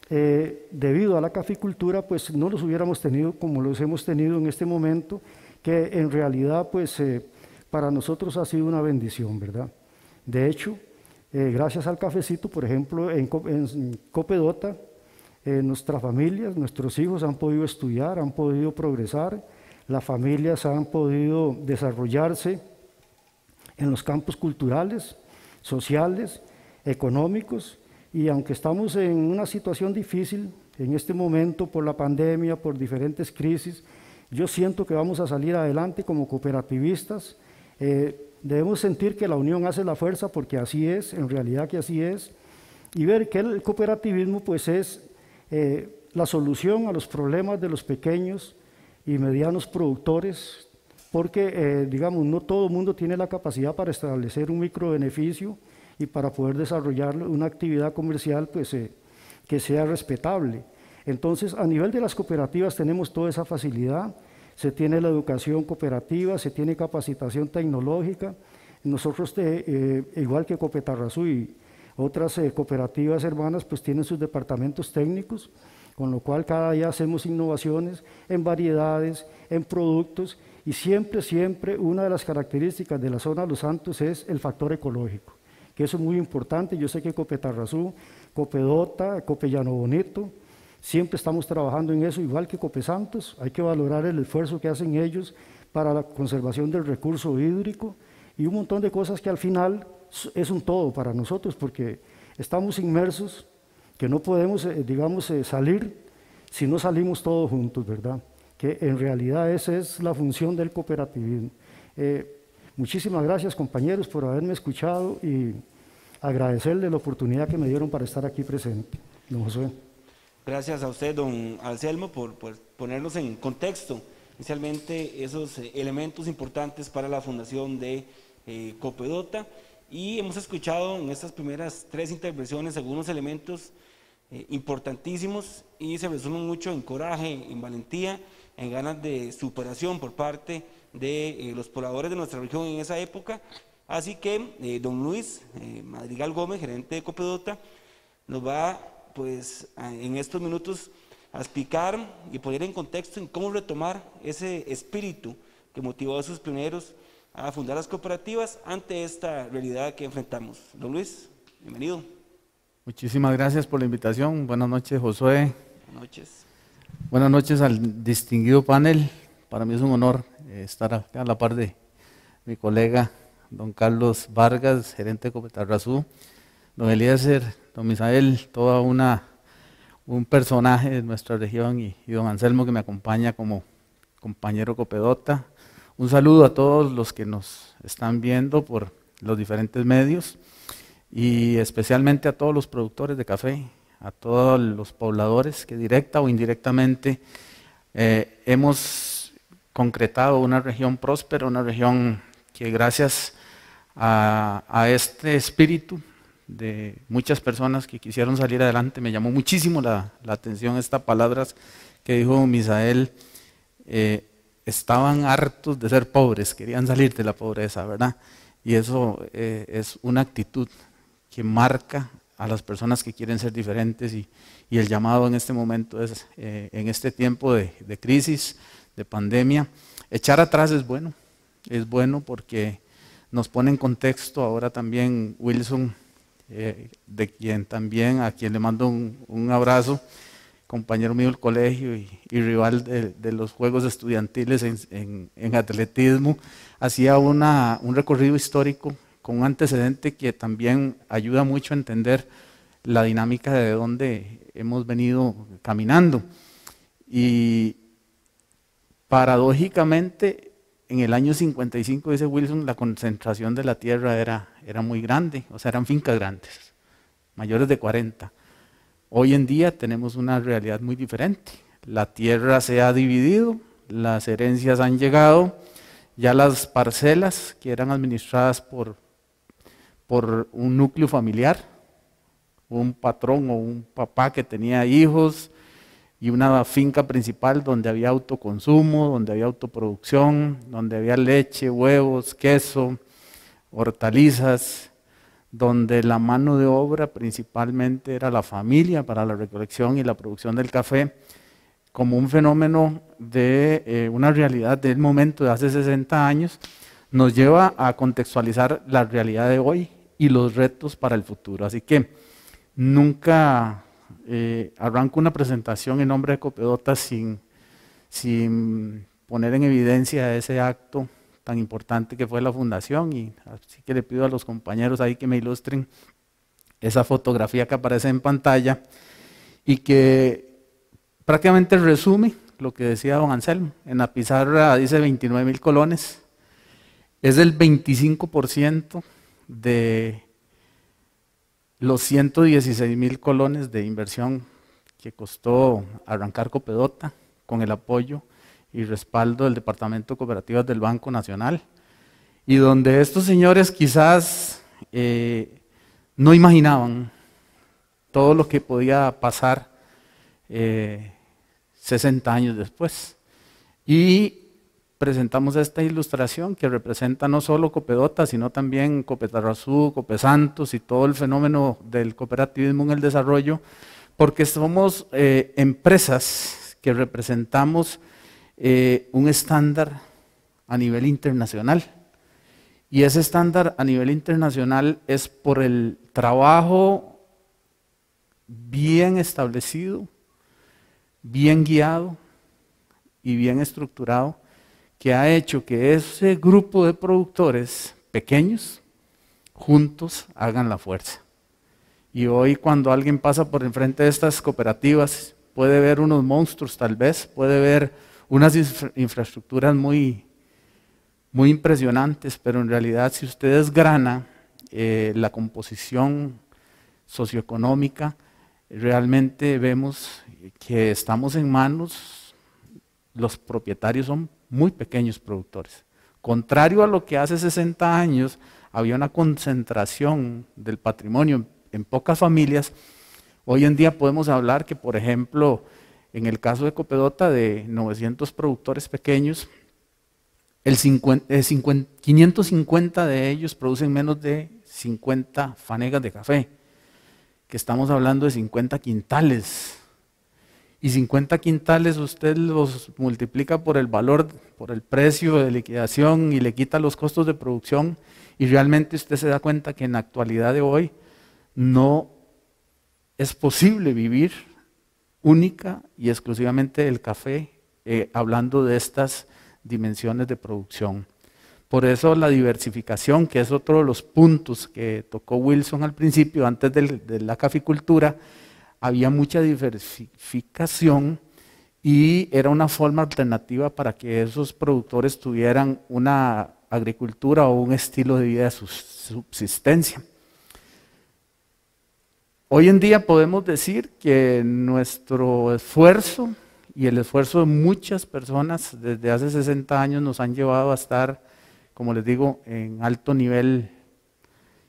debido a la caficultura, pues no los hubiéramos tenido como los hemos tenido en este momento, que en realidad pues para nosotros ha sido una bendición, ¿verdad? De hecho, gracias al cafecito, por ejemplo, en Copedota, nuestras familias, nuestros hijos han podido estudiar, han podido progresar, las familias han podido desarrollarse en los campos culturales, sociales, económicos, y aunque estamos en una situación difícil en este momento por la pandemia, por diferentes crisis, yo siento que vamos a salir adelante como cooperativistas. Debemos sentir que la unión hace la fuerza, porque así es, en realidad que así es, y ver que el cooperativismo pues es la solución a los problemas de los pequeños y medianos productores, porque digamos, no todo el mundo tiene la capacidad para establecer un microbeneficio y para poder desarrollar una actividad comercial pues, que sea respetable. Entonces, a nivel de las cooperativas tenemos toda esa facilidad, se tiene la educación cooperativa, se tiene capacitación tecnológica. Nosotros, igual que Copetarrazú y otras cooperativas hermanas, pues tienen sus departamentos técnicos, con lo cual cada día hacemos innovaciones en variedades, en productos, y siempre una de las características de la zona Los Santos es el factor ecológico, que eso es muy importante. Yo sé que Copetarrazú, Copedota, Copellano Bonito, siempre estamos trabajando en eso, igual que Copesantos. Hay que valorar el esfuerzo que hacen ellos para la conservación del recurso hídrico y un montón de cosas que al final es un todo para nosotros, porque estamos inmersos, que no podemos, digamos, salir si no salimos todos juntos, ¿verdad? Que en realidad esa es la función del cooperativismo. Muchísimas gracias, compañeros, por haberme escuchado y agradecerles la oportunidad que me dieron para estar aquí presente. Don Josué. Gracias a usted, don Anselmo, por ponernos en contexto, inicialmente esos elementos importantes para la fundación de Copedota, y hemos escuchado en estas primeras 3 intervenciones algunos elementos importantísimos y se resumen mucho en coraje, en valentía, en ganas de superación por parte de los pobladores de nuestra región en esa época. Así que don Luis Madrigal Gómez, gerente de Copedota, nos va pues en estos minutos a explicar y poner en contexto en cómo retomar ese espíritu que motivó a sus pioneros a fundar las cooperativas ante esta realidad que enfrentamos. Don Luis, bienvenido. Muchísimas gracias por la invitación. Buenas noches, Josué. Buenas noches. Buenas noches al distinguido panel. Para mí es un honor estar acá a la par de mi colega, don Carlos Vargas, gerente de Copetarrazú, don Eliezer, don Misael, toda un personaje de nuestra región, y don Anselmo, que me acompaña como compañero Copedota. Un saludo a todos los que nos están viendo por los diferentes medios y especialmente a todos los productores de café, a todos los pobladores que directa o indirectamente hemos concretado una región próspera, una región que gracias a este espíritu de muchas personas que quisieron salir adelante. Me llamó muchísimo la atención estas palabras que dijo Misael. Estaban hartos de ser pobres, querían salir de la pobreza, ¿verdad? Y eso es una actitud que marca a las personas que quieren ser diferentes, y el llamado en este momento es, en este tiempo de crisis, de pandemia, echar atrás es bueno porque nos pone en contexto ahora también Wilson, de quien también, a quien le mando un abrazo, compañero mío del colegio y rival de los Juegos Estudiantiles en atletismo. Hacía un recorrido histórico con un antecedente que también ayuda mucho a entender la dinámica de dónde hemos venido caminando. Y paradójicamente, en el año 55, dice Wilson, la concentración de la tierra era muy grande, o sea, eran fincas grandes, mayores de 40. Hoy en día tenemos una realidad muy diferente. La tierra se ha dividido, las herencias han llegado, ya las parcelas que eran administradas por un núcleo familiar, un patrón o un papá que tenía hijos y una finca principal donde había autoconsumo, donde había autoproducción, donde había leche, huevos, queso, hortalizas, donde la mano de obra principalmente era la familia para la recolección y la producción del café, como un fenómeno de una realidad del momento de hace 60 años, nos lleva a contextualizar la realidad de hoy y los retos para el futuro. Así que nunca arranco una presentación en nombre de Copedota sin poner en evidencia ese acto tan importante que fue la fundación, y así que le pido a los compañeros ahí que me ilustren esa fotografía que aparece en pantalla y que prácticamente resume lo que decía don Anselmo. En la pizarra dice 29.000 colones, es el 25% de los 116.000 colones de inversión que costó arrancar Copedota, con el apoyo y respaldo del Departamento de Cooperativas del Banco Nacional, y donde estos señores quizás no imaginaban todo lo que podía pasar 60 años después. Y presentamos esta ilustración que representa no solo Copedota, sino también Copetarrazú, Copesantos y todo el fenómeno del cooperativismo en el desarrollo, porque somos empresas que representamos un estándar a nivel internacional, y ese estándar a nivel internacional es por el trabajo bien establecido, bien guiado y bien estructurado, que ha hecho que ese grupo de productores pequeños juntos hagan la fuerza. Y hoy, cuando alguien pasa por enfrente de estas cooperativas, puede ver unos monstruos, tal vez puede ver unas infraestructuras muy impresionantes, pero en realidad, si usted desgrana la composición socioeconómica, realmente vemos que estamos en manos, los propietarios son muy pequeños productores. Contrario a lo que hace 60 años había una concentración del patrimonio en pocas familias, hoy en día podemos hablar que, por ejemplo, en el caso de Copedota, de 900 productores pequeños, 550 de ellos producen menos de 50 fanegas de café, que estamos hablando de 50 quintales. Y 50 quintales usted los multiplica por el valor, por el precio de liquidación, y le quita los costos de producción, y realmente usted se da cuenta que en la actualidad de hoy no es posible vivir única y exclusivamente del café, hablando de estas dimensiones de producción. Por eso la diversificación, que es otro de los puntos que tocó Wilson al principio, antes de la caficultura, había mucha diversificación y era una forma alternativa para que esos productores tuvieran una agricultura o un estilo de vida de subsistencia. Hoy en día podemos decir que nuestro esfuerzo y el esfuerzo de muchas personas desde hace 60 años nos han llevado a estar, como les digo, en alto nivel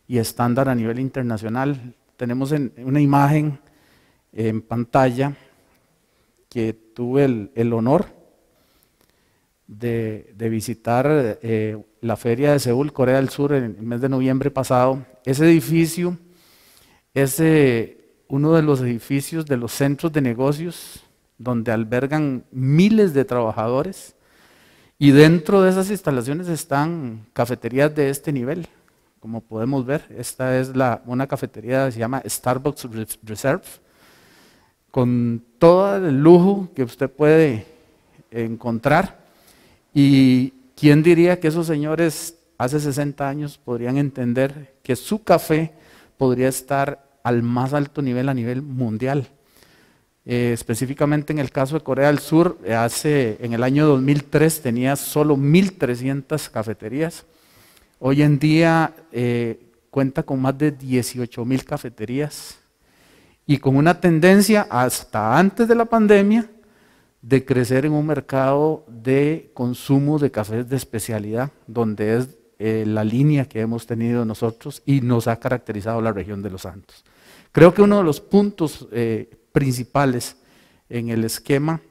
y estándar a nivel internacional. Tenemos una imagen en pantalla que tuve el honor de visitar la feria de Seúl, Corea del Sur, en el mes de noviembre pasado. Ese edificio es uno de los edificios de los centros de negocios donde albergan miles de trabajadores, y dentro de esas instalaciones están cafeterías de este nivel. Como podemos ver, esta es una cafetería que se llama Starbucks Reserve, con todo el lujo que usted puede encontrar. Y quién diría que esos señores hace 60 años podrían entender que su café podría estar al más alto nivel a nivel mundial. Específicamente en el caso de Corea del Sur, en el año 2003 tenía solo 1.300 cafeterías. Hoy en día cuenta con más de 18.000 cafeterías, y con una tendencia hasta antes de la pandemia de crecer en un mercado de consumo de cafés de especialidad, donde es la línea que hemos tenido nosotros y nos ha caracterizado la región de Los Santos. Creo que uno de los puntos principales en el esquema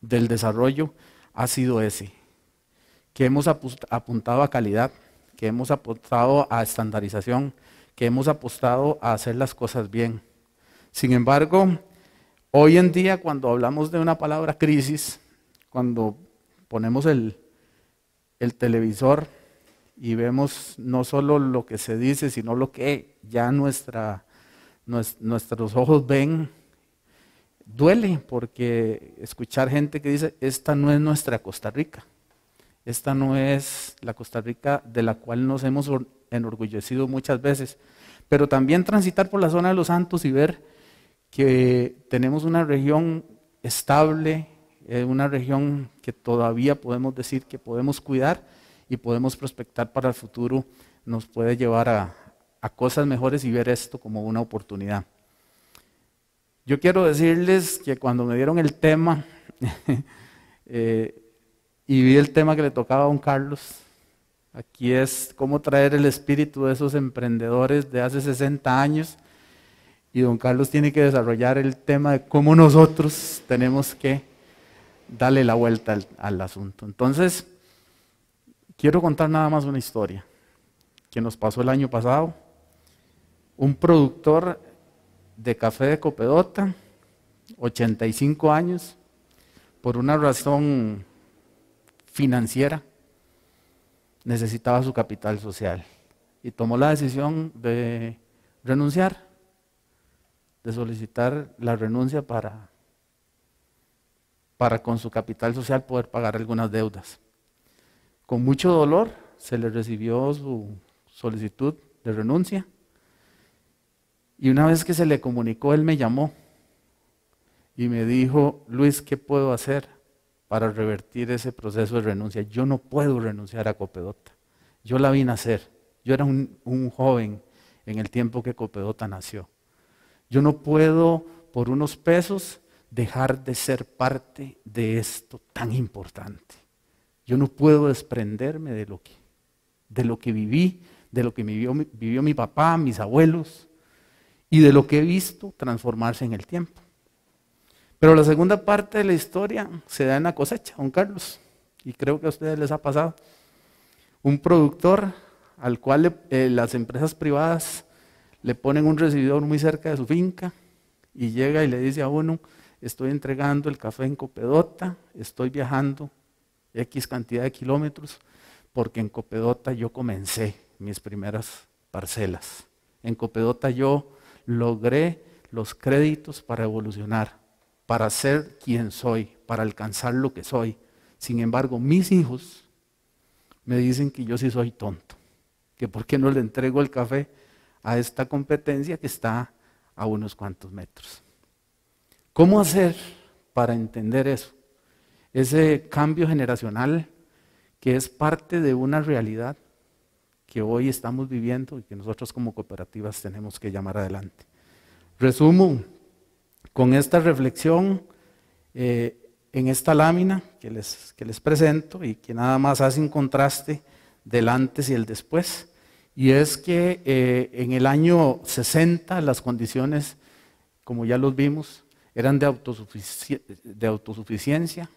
del desarrollo ha sido ese, que hemos apuntado a calidad, que hemos apostado a estandarización, que hemos apostado a hacer las cosas bien. Sin embargo, hoy en día cuando hablamos de una palabra crisis, cuando ponemos el televisor y vemos no solo lo que se dice, sino lo que ya nuestros ojos ven, duele, porque escuchar gente que dice, esta no es nuestra Costa Rica, esta no es la Costa Rica de la cual nos hemos enorgullecido muchas veces, pero también transitar por la zona de Los Santos y ver que tenemos una región estable, una región que todavía podemos decir que podemos cuidar y podemos prospectar para el futuro, nos puede llevar a cosas mejores y ver esto como una oportunidad. Yo quiero decirles que cuando me dieron el tema y vi el tema que le tocaba a don Carlos, aquí es cómo traer el espíritu de esos emprendedores de hace 60 años, y don Carlos tiene que desarrollar el tema de cómo nosotros tenemos que darle la vuelta al asunto. Entonces, quiero contar nada más una historia que nos pasó el año pasado. Un productor de café de Copedota, 85 años, por una razón financiera, necesitaba su capital social y tomó la decisión de renunciar, de solicitar la renuncia para con su capital social poder pagar algunas deudas. Con mucho dolor se le recibió su solicitud de renuncia y una vez que se le comunicó, él me llamó y me dijo, Luis, ¿qué puedo hacer para revertir ese proceso de renuncia? Yo no puedo renunciar a Copedota, yo la vine a hacer, yo era un joven en el tiempo que Copedota nació. Yo no puedo por unos pesos dejar de ser parte de esto tan importante. Yo no puedo desprenderme de lo que viví, de lo que vivió mi papá, mis abuelos, y de lo que he visto transformarse en el tiempo. Pero la segunda parte de la historia se da en la cosecha, don Carlos, y creo que a ustedes les ha pasado. Un productor al cual las empresas privadas le ponen un recibidor muy cerca de su finca y llega y le dice a uno, estoy entregando el café en Copedota, estoy viajando X cantidad de kilómetros, porque en Copedota yo comencé mis primeras parcelas. En Copedota yo logré los créditos para evolucionar, para ser quien soy, para alcanzar lo que soy. Sin embargo, mis hijos me dicen que yo sí soy tonto, que por qué no le entrego el café a esta competencia que está a unos cuantos metros. ¿Cómo hacer para entender eso? Ese cambio generacional que es parte de una realidad que hoy estamos viviendo y que nosotros como cooperativas tenemos que llamar adelante. Resumo con esta reflexión en esta lámina que les presento y que nada más hace un contraste del antes y el después. Y es que en el año 60 las condiciones, como ya los vimos, eran de autosuficiencia.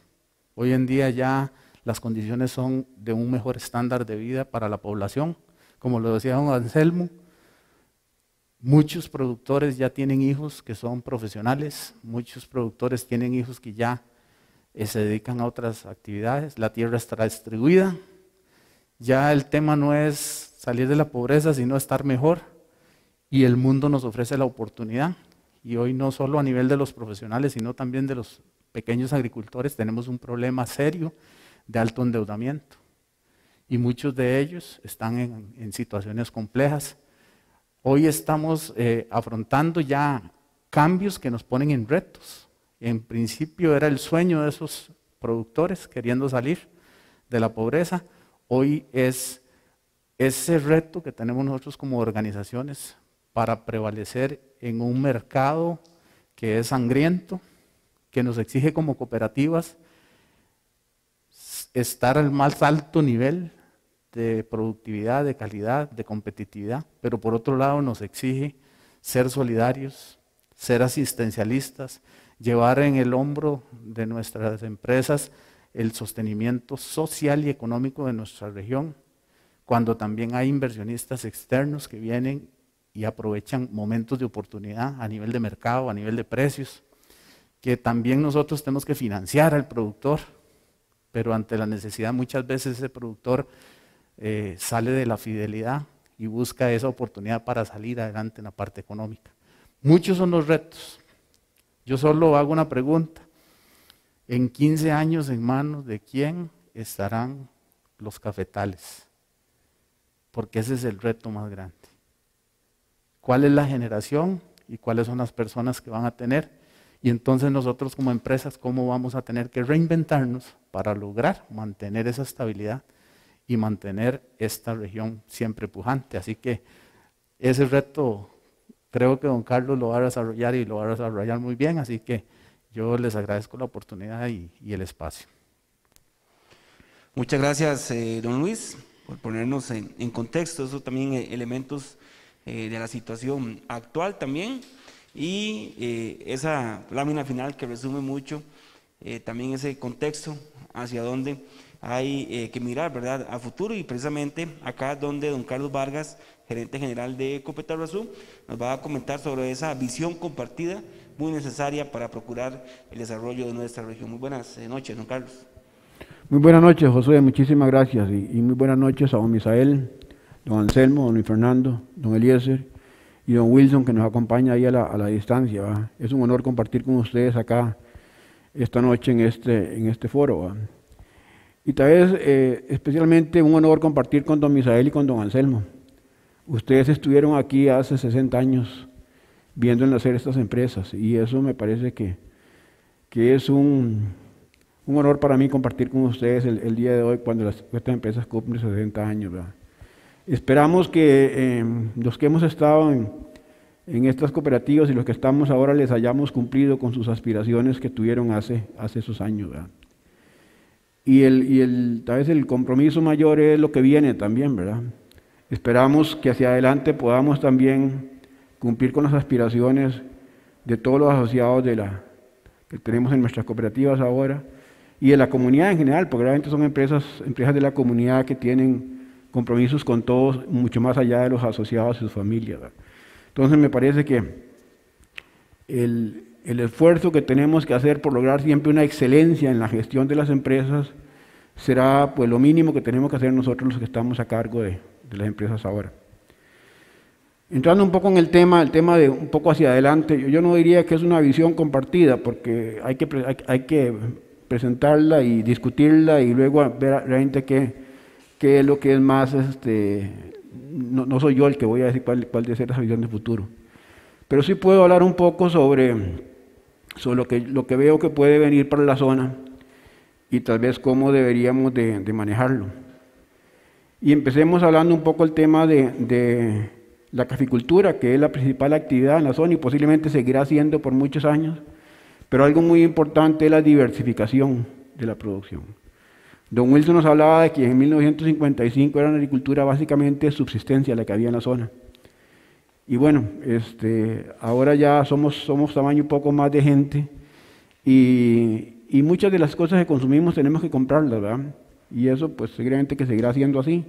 Hoy en día ya las condiciones son de un mejor estándar de vida para la población. Como lo decía don Anselmo, muchos productores ya tienen hijos que son profesionales, muchos productores tienen hijos que ya se dedican a otras actividades, la tierra está distribuida, ya el tema no es salir de la pobreza, sino estar mejor, y el mundo nos ofrece la oportunidad. Y hoy no solo a nivel de los profesionales, sino también de los pequeños agricultores tenemos un problema serio de alto endeudamiento. Y muchos de ellos están en situaciones complejas. Hoy estamos afrontando ya cambios que nos ponen en retos. En principio era el sueño de esos productores queriendo salir de la pobreza. Hoy es ese reto que tenemos nosotros como organizaciones para prevalecer en un mercado que es sangriento, que nos exige como cooperativas estar al más alto nivel de productividad, de calidad, de competitividad, pero por otro lado nos exige ser solidarios, ser asistencialistas, llevar en el hombro de nuestras empresas el sostenimiento social y económico de nuestra región, cuando también hay inversionistas externos que vienen y aprovechan momentos de oportunidad a nivel de mercado, a nivel de precios, que también nosotros tenemos que financiar al productor, pero ante la necesidad muchas veces ese productor sale de la fidelidad y busca esa oportunidad para salir adelante en la parte económica. Muchos son los retos. Yo solo hago una pregunta. En 15 años, ¿en manos de quién estarán los cafetales? Porque ese es el reto más grande. ¿Cuál es la generación y cuáles son las personas que van a tener? Y entonces nosotros como empresas, ¿cómo vamos a tener que reinventarnos para lograr mantener esa estabilidad y mantener esta región siempre pujante? Así que ese reto creo que don Carlos lo va a desarrollar y lo va a desarrollar muy bien, así que yo les agradezco la oportunidad y el espacio. Muchas gracias, don Luis, por ponernos en contexto, eso también elementos de la situación actual también, y esa lámina final que resume mucho también ese contexto hacia donde hay que mirar, ¿verdad?, a futuro, y precisamente acá donde don Carlos Vargas, gerente general de Copetarrazú, nos va a comentar sobre esa visión compartida muy necesaria para procurar el desarrollo de nuestra región. Muy buenas noches, don Carlos. Muy buenas noches, Josué, muchísimas gracias, y muy buenas noches a don Misael, don Anselmo, don Luis Fernando, don Eliezer y don Wilson, que nos acompaña ahí a la distancia, ¿va? Es un honor compartir con ustedes acá esta noche en este foro, ¿va? Y tal vez especialmente un honor compartir con don Misael y con don Anselmo. Ustedes estuvieron aquí hace 60 años viendo nacer estas empresas, y eso me parece que es un honor para mí compartir con ustedes el día de hoy cuando estas empresas cumplen 60 años, ¿verdad? Esperamos que los que hemos estado en estas cooperativas y los que estamos ahora les hayamos cumplido con sus aspiraciones que tuvieron hace esos años, ¿verdad? Y tal vez el compromiso mayor es lo que viene también, ¿verdad? Esperamos que hacia adelante podamos también cumplir con las aspiraciones de todos los asociados que tenemos en nuestras cooperativas ahora y de la comunidad en general, porque realmente son empresas de la comunidad que tienen compromisos con todos, mucho más allá de los asociados y sus familias, ¿verdad? Entonces me parece que el esfuerzo que tenemos que hacer por lograr siempre una excelencia en la gestión de las empresas será pues lo mínimo que tenemos que hacer nosotros los que estamos a cargo de las empresas ahora. Entrando un poco en el tema de un poco hacia adelante, yo no diría que es una visión compartida, porque hay que presentarla y discutirla y luego ver realmente qué es lo que es más, no soy yo el que voy a decir cuál debe ser esa visión de futuro. Pero sí puedo hablar un poco sobre lo que veo que puede venir para la zona y tal vez cómo deberíamos de manejarlo. Y empecemos hablando un poco el tema de la caficultura, que es la principal actividad en la zona y posiblemente seguirá siendo por muchos años, pero algo muy importante es la diversificación de la producción. Don Wilson nos hablaba de que en 1955 era una agricultura básicamente de subsistencia la que había en la zona. Y bueno, ahora ya somos tamaño un poco más de gente y muchas de las cosas que consumimos tenemos que comprarlas, ¿verdad? Y eso pues seguramente que seguirá siendo así.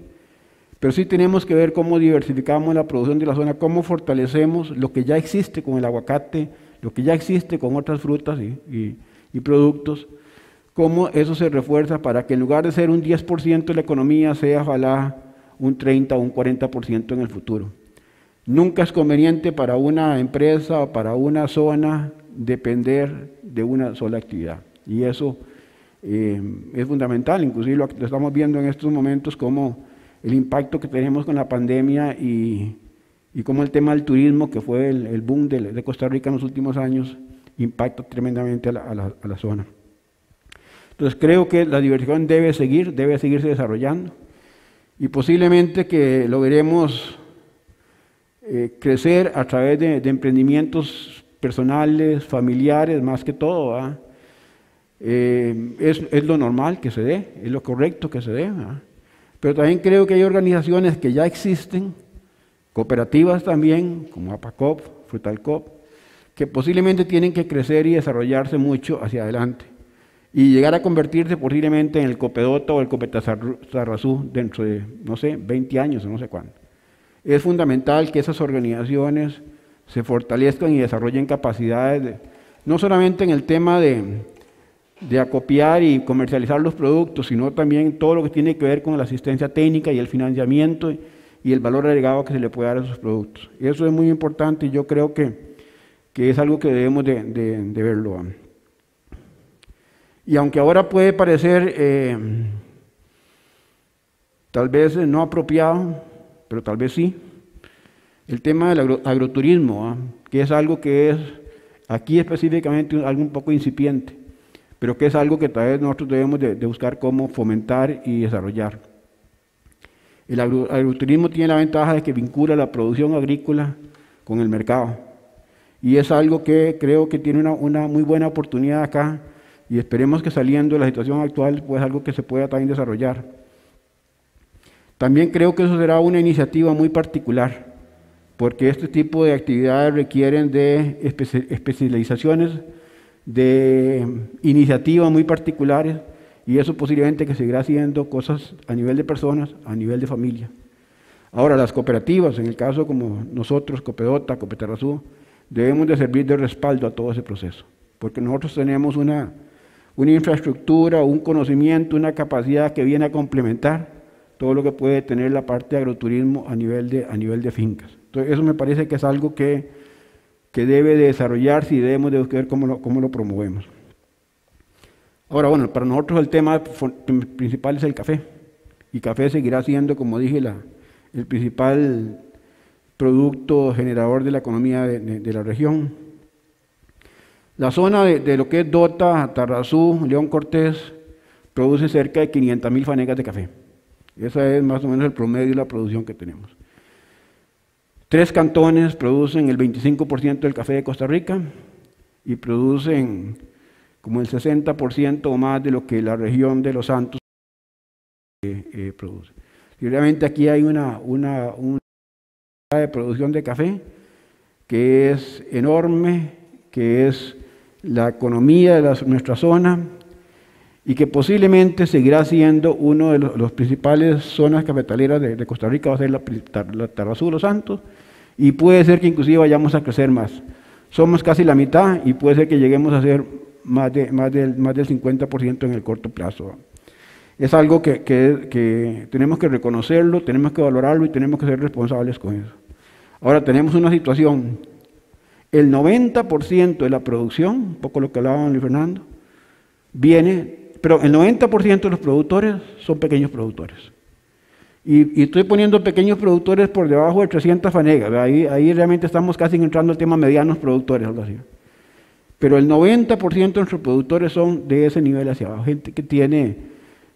Pero sí tenemos que ver cómo diversificamos la producción de la zona, cómo fortalecemos lo que ya existe con el aguacate, lo que ya existe con otras frutas y productos, cómo eso se refuerza para que en lugar de ser un 10% de la economía sea ojalá un 30 o un 40% en el futuro. Nunca es conveniente para una empresa o para una zona depender de una sola actividad. Y eso es fundamental, inclusive lo estamos viendo en estos momentos como el impacto que tenemos con la pandemia y como el tema del turismo, que fue el boom de Costa Rica en los últimos años, impacta tremendamente a la zona. Entonces creo que la diversificación debe seguirse desarrollando y posiblemente que lo veremos crecer a través de emprendimientos personales, familiares, más que todo, ¿verdad? Es lo normal que se dé, es lo correcto que se dé, ¿verdad? Pero también creo que hay organizaciones que ya existen, cooperativas también, como APACOP, Frutalcop, que posiblemente tienen que crecer y desarrollarse mucho hacia adelante y llegar a convertirse posiblemente en el Copedota o el Copetarrazú dentro de, no sé, 20 años o no sé cuándo. Es fundamental que esas organizaciones se fortalezcan y desarrollen capacidades, no solamente en el tema de acopiar y comercializar los productos, sino también todo lo que tiene que ver con la asistencia técnica y el financiamiento y el valor agregado que se le puede dar a esos productos. Y eso es muy importante y yo creo que es algo que debemos de verlo. Y aunque ahora puede parecer tal vez no apropiado, pero tal vez sí, el tema del agroturismo, que es algo que es aquí específicamente algo un poco incipiente, pero que es algo que tal vez nosotros debemos de buscar cómo fomentar y desarrollar. El agroturismo tiene la ventaja de que vincula la producción agrícola con el mercado. Y es algo que creo que tiene una muy buena oportunidad acá y esperemos que saliendo de la situación actual, pues algo que se pueda también desarrollar. También creo que eso será una iniciativa muy particular, porque este tipo de actividades requieren de especializaciones, de iniciativas muy particulares, y eso posiblemente que seguirá haciendo cosas a nivel de personas, a nivel de familia. Ahora, las cooperativas, en el caso como nosotros, Copedota, Copetarrazú, debemos de servir de respaldo a todo ese proceso, porque nosotros tenemos una infraestructura, un conocimiento, una capacidad que viene a complementar todo lo que puede tener la parte de agroturismo a nivel de fincas. Entonces, eso me parece que es algo que debe de desarrollarse y debemos de buscar cómo lo promovemos. Ahora, bueno, para nosotros el tema principal es el café, y café seguirá siendo, como dije, el principal producto generador de la economía de la región. La zona de lo que es Dota, Tarrazú, León Cortés, produce cerca de 500,000 fanegas de café. Ese es más o menos el promedio de la producción que tenemos. 3 cantones producen el 25% del café de Costa Rica y producen como el 60% o más de lo que la región de Los Santos produce. Y realmente aquí hay una de producción de café que es enorme, que es la economía de nuestra zona y que posiblemente seguirá siendo uno de los principales zonas cafetaleras de Costa Rica, va a ser la Tarrazú de Los Santos, y puede ser que inclusive vayamos a crecer más. Somos casi la mitad y puede ser que lleguemos a ser más del 50% en el corto plazo. Es algo que tenemos que reconocerlo, tenemos que valorarlo y tenemos que ser responsables con eso. Ahora tenemos una situación, el 90% de la producción, un poco lo que hablaba Luis Fernando, pero el 90% de los productores son pequeños productores. Y estoy poniendo pequeños productores por debajo de 300 fanegas, ahí realmente estamos casi entrando al tema medianos productores, algo así. Pero el 90% de nuestros productores son de ese nivel hacia abajo, gente que tiene,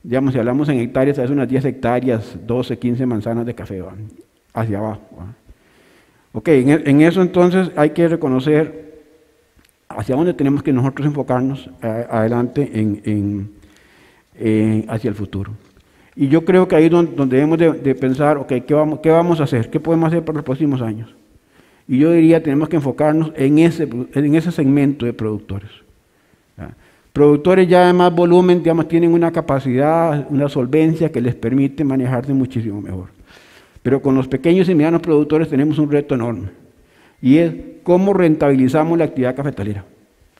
digamos, si hablamos en hectáreas, es unas 10 hectáreas, 12, 15 manzanas de café, hacia abajo. Ok, en eso entonces hay que reconocer hacia dónde tenemos que nosotros enfocarnos adelante hacia el futuro. Y yo creo que ahí es donde debemos de pensar, ok, ¿qué vamos a hacer? ¿Qué podemos hacer para los próximos años? Y yo diría, tenemos que enfocarnos en ese segmento de productores. Productores ya de más volumen, digamos, tienen una capacidad, una solvencia que les permite manejarse muchísimo mejor. Pero con los pequeños y medianos productores tenemos un reto enorme. Y es cómo rentabilizamos la actividad cafetalera.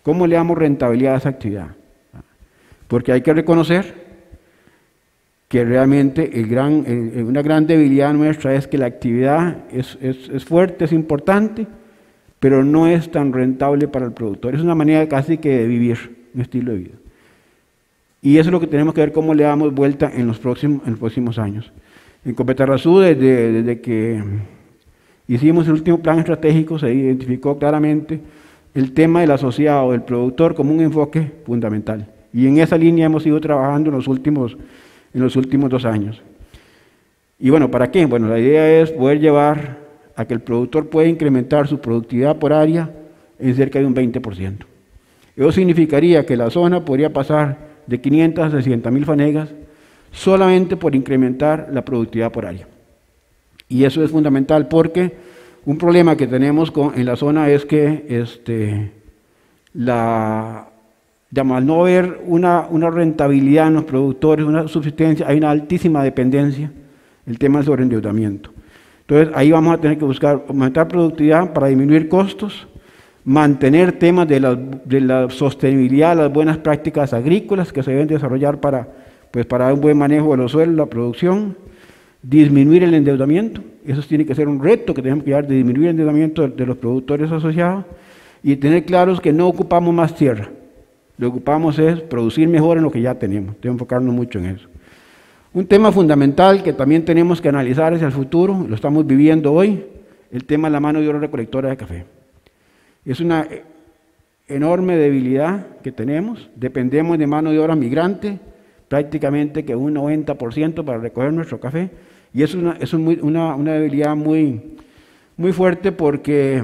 ¿Cómo le damos rentabilidad a esa actividad? Porque hay que reconocer que realmente una gran debilidad nuestra es que la actividad es fuerte, es importante, pero no es tan rentable para el productor. Es una manera casi que de vivir, un estilo de vida. Y eso es lo que tenemos que ver cómo le damos vuelta en los próximos años. En Copetarrazú, desde que hicimos el último plan estratégico, se identificó claramente el tema del asociado, del productor, como un enfoque fundamental. Y en esa línea hemos ido trabajando en los últimos 2 años. Y bueno, ¿para qué? Bueno, la idea es poder llevar a que el productor pueda incrementar su productividad por área en cerca de un 20%. Eso significaría que la zona podría pasar de 500 a 600.000 fanegas solamente por incrementar la productividad por área. Y eso es fundamental porque un problema que tenemos en la zona es que al no haber una rentabilidad en los productores, una subsistencia, hay una altísima dependencia, el tema del sobreendeudamiento. Entonces ahí vamos a tener que buscar aumentar productividad para disminuir costos, mantener temas de la sostenibilidad, las buenas prácticas agrícolas que se deben desarrollar para un buen manejo de los suelos, la producción, disminuir el endeudamiento. Eso tiene que ser un reto que tenemos que llevar, de disminuir el endeudamiento de los productores asociados y tener claros que no ocupamos más tierra. Lo que ocupamos es producir mejor en lo que ya tenemos. Tenemos que enfocarnos mucho en eso. Un tema fundamental que también tenemos que analizar hacia el futuro, lo estamos viviendo hoy, el tema de la mano de obra recolectora de café. Es una enorme debilidad que tenemos, dependemos de mano de obra migrante, prácticamente que un 90% para recoger nuestro café, y es una debilidad muy, muy fuerte porque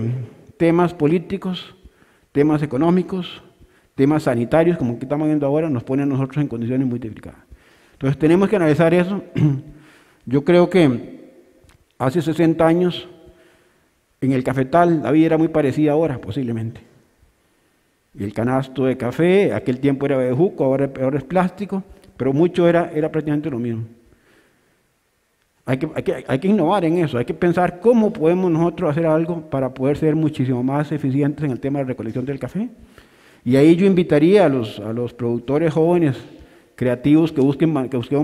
temas políticos, temas económicos, temas sanitarios, como que estamos viendo ahora, nos ponen a nosotros en condiciones muy delicadas. Entonces tenemos que analizar eso. Yo creo que hace 60 años en el cafetal la vida era muy parecida ahora, posiblemente. Y el canasto de café, aquel tiempo era de juco, ahora es plástico, pero mucho era prácticamente lo mismo. Hay que innovar en eso, hay que pensar cómo podemos nosotros hacer algo para poder ser muchísimo más eficientes en el tema de recolección del café. Y ahí yo invitaría a los productores jóvenes, creativos, que busquen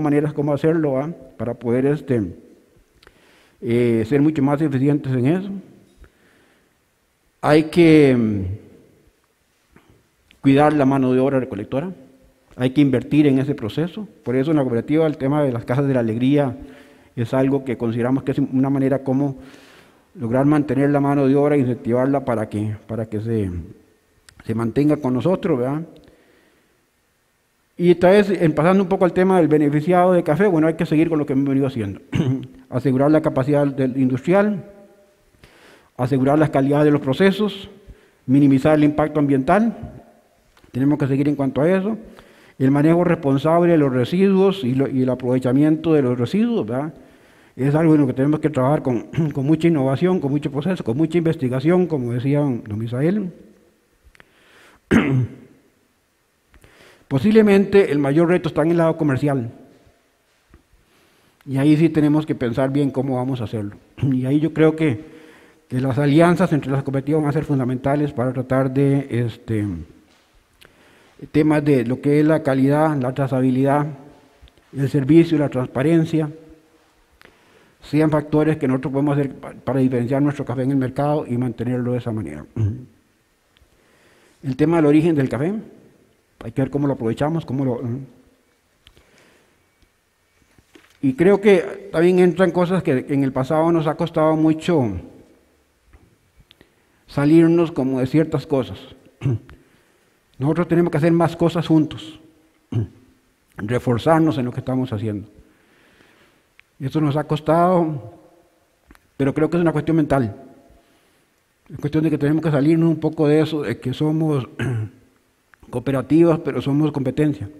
maneras cómo hacerlo, para poder ser mucho más eficientes en eso. Hay que cuidar la mano de obra recolectora, hay que invertir en ese proceso. Por eso en la cooperativa el tema de las casas de la alegría es algo que consideramos que es una manera como lograr mantener la mano de obra e incentivarla para que se mantenga con nosotros, ¿verdad? Y esta vez, pasando un poco al tema del beneficiado de café, bueno, hay que seguir con lo que hemos venido haciendo. Asegurar la capacidad industrial, asegurar la calidad de los procesos, minimizar el impacto ambiental, tenemos que seguir en cuanto a eso, el manejo responsable de los residuos y el aprovechamiento de los residuos, ¿verdad? Es algo en lo que tenemos que trabajar con mucha innovación, con mucho proceso, con mucha investigación, como decía don Misael. Posiblemente el mayor reto está en el lado comercial. Y ahí sí tenemos que pensar bien cómo vamos a hacerlo. Y ahí yo creo que las alianzas entre las cooperativas van a ser fundamentales para tratar de temas de lo que es la calidad, la trazabilidad, el servicio, la transparencia, sean factores que nosotros podemos hacer para diferenciar nuestro café en el mercado y mantenerlo de esa manera. El tema del origen del café, hay que ver cómo lo aprovechamos, y creo que también entran cosas que en el pasado nos ha costado mucho salirnos como de ciertas cosas. Nosotros tenemos que hacer más cosas juntos, reforzarnos en lo que estamos haciendo. Eso nos ha costado, pero creo que es una cuestión mental. Es cuestión de que tenemos que salirnos un poco de eso, de que somos cooperativas, pero somos competencia.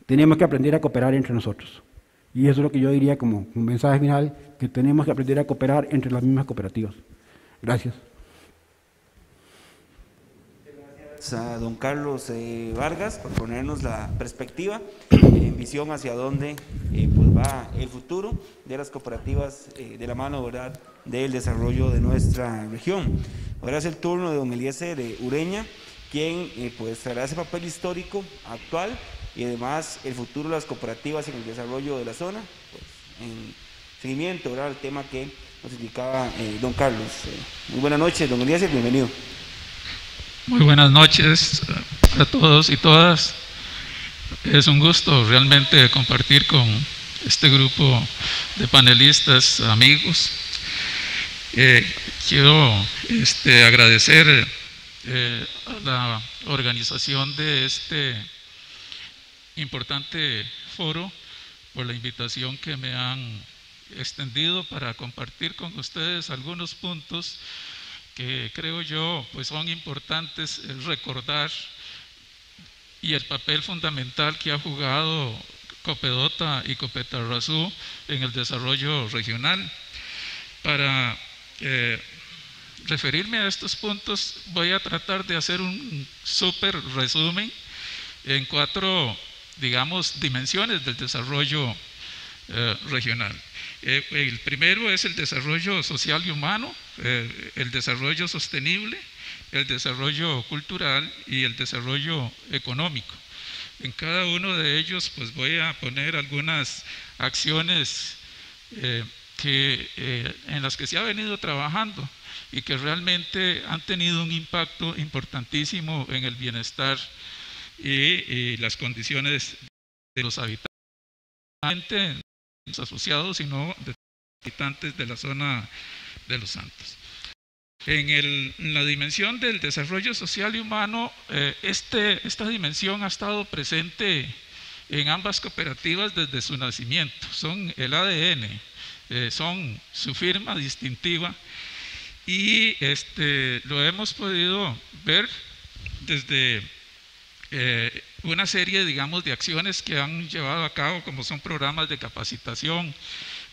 Tenemos que aprender a cooperar entre nosotros. Y eso es lo que yo diría como un mensaje final, que tenemos que aprender a cooperar entre las mismas cooperativas. Gracias. Gracias a don Carlos Vargas por ponernos la perspectiva en visión hacia dónde pues va el futuro de las cooperativas de la mano, ¿verdad?, del desarrollo de nuestra región. Ahora es el turno de don Eliezer Ureña, quien pues hará ese papel histórico actual y además el futuro de las cooperativas en el desarrollo de la zona, pues, en seguimiento, ¿verdad?, al tema que nos indicaba don Carlos. Muy buenas noches, don Eliezer, bienvenido. Muy buenas noches a todos y todas. Es un gusto realmente compartir con este grupo de panelistas, amigos. Quiero agradecer a la organización de este importante foro por la invitación que me han extendido para compartir con ustedes algunos puntos que creo yo pues son importantes recordar, y el papel fundamental que ha jugado Copedota y Copetarrazú en el desarrollo regional. Para referirme a estos puntos, voy a tratar de hacer un súper resumen en 4, digamos, dimensiones del desarrollo regional. El primero es el desarrollo social y humano, el desarrollo sostenible, el desarrollo cultural y el desarrollo económico. En cada uno de ellos pues voy a poner algunas acciones en las que se ha venido trabajando y que realmente han tenido un impacto importantísimo en el bienestar y las condiciones de los habitantes, no solamente los asociados, sino de los habitantes de la zona de Los Santos. En la dimensión del desarrollo social y humano, esta dimensión ha estado presente en ambas cooperativas desde su nacimiento. Son el ADN, son su firma distintiva, y lo hemos podido ver desde una serie, digamos, de acciones que han llevado a cabo, como son programas de capacitación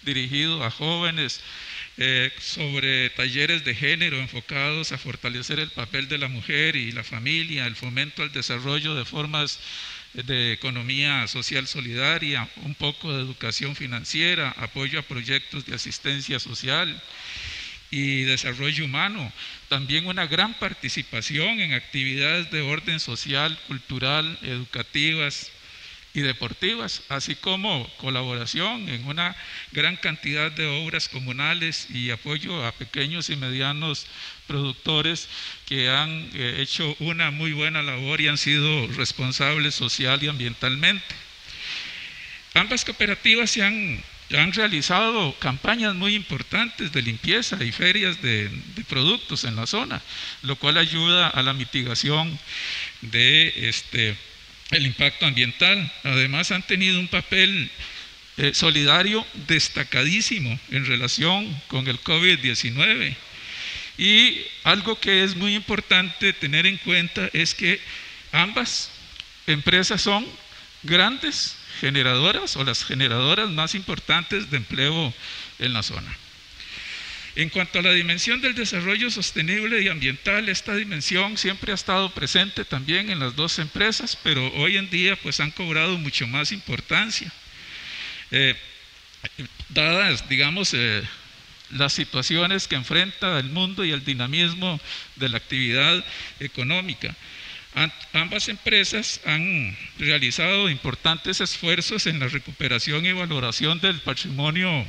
dirigidos a jóvenes, sobre talleres de género enfocados a fortalecer el papel de la mujer y la familia, el fomento al desarrollo de formas de economía social solidaria, un poco de educación financiera, apoyo a proyectos de asistencia social y desarrollo humano. También una gran participación en actividades de orden social, cultural, educativas y deportivas, así como colaboración en una gran cantidad de obras comunales y apoyo a pequeños y medianos productores que han hecho una muy buena labor y han sido responsables social y ambientalmente. Ambas cooperativas han realizado campañas muy importantes de limpieza y ferias de productos en la zona, lo cual ayuda a la mitigación de el impacto ambiental. Además, han tenido un papel solidario destacadísimo en relación con el COVID-19. Y algo que es muy importante tener en cuenta es que ambas empresas son grandes generadoras o las generadoras más importantes de empleo en la zona. En cuanto a la dimensión del desarrollo sostenible y ambiental, esta dimensión siempre ha estado presente también en las dos empresas, pero hoy en día pues han cobrado mucho más importancia, dadas, digamos, las situaciones que enfrenta el mundo y el dinamismo de la actividad económica. Ambas empresas han realizado importantes esfuerzos en la recuperación y valoración del patrimonio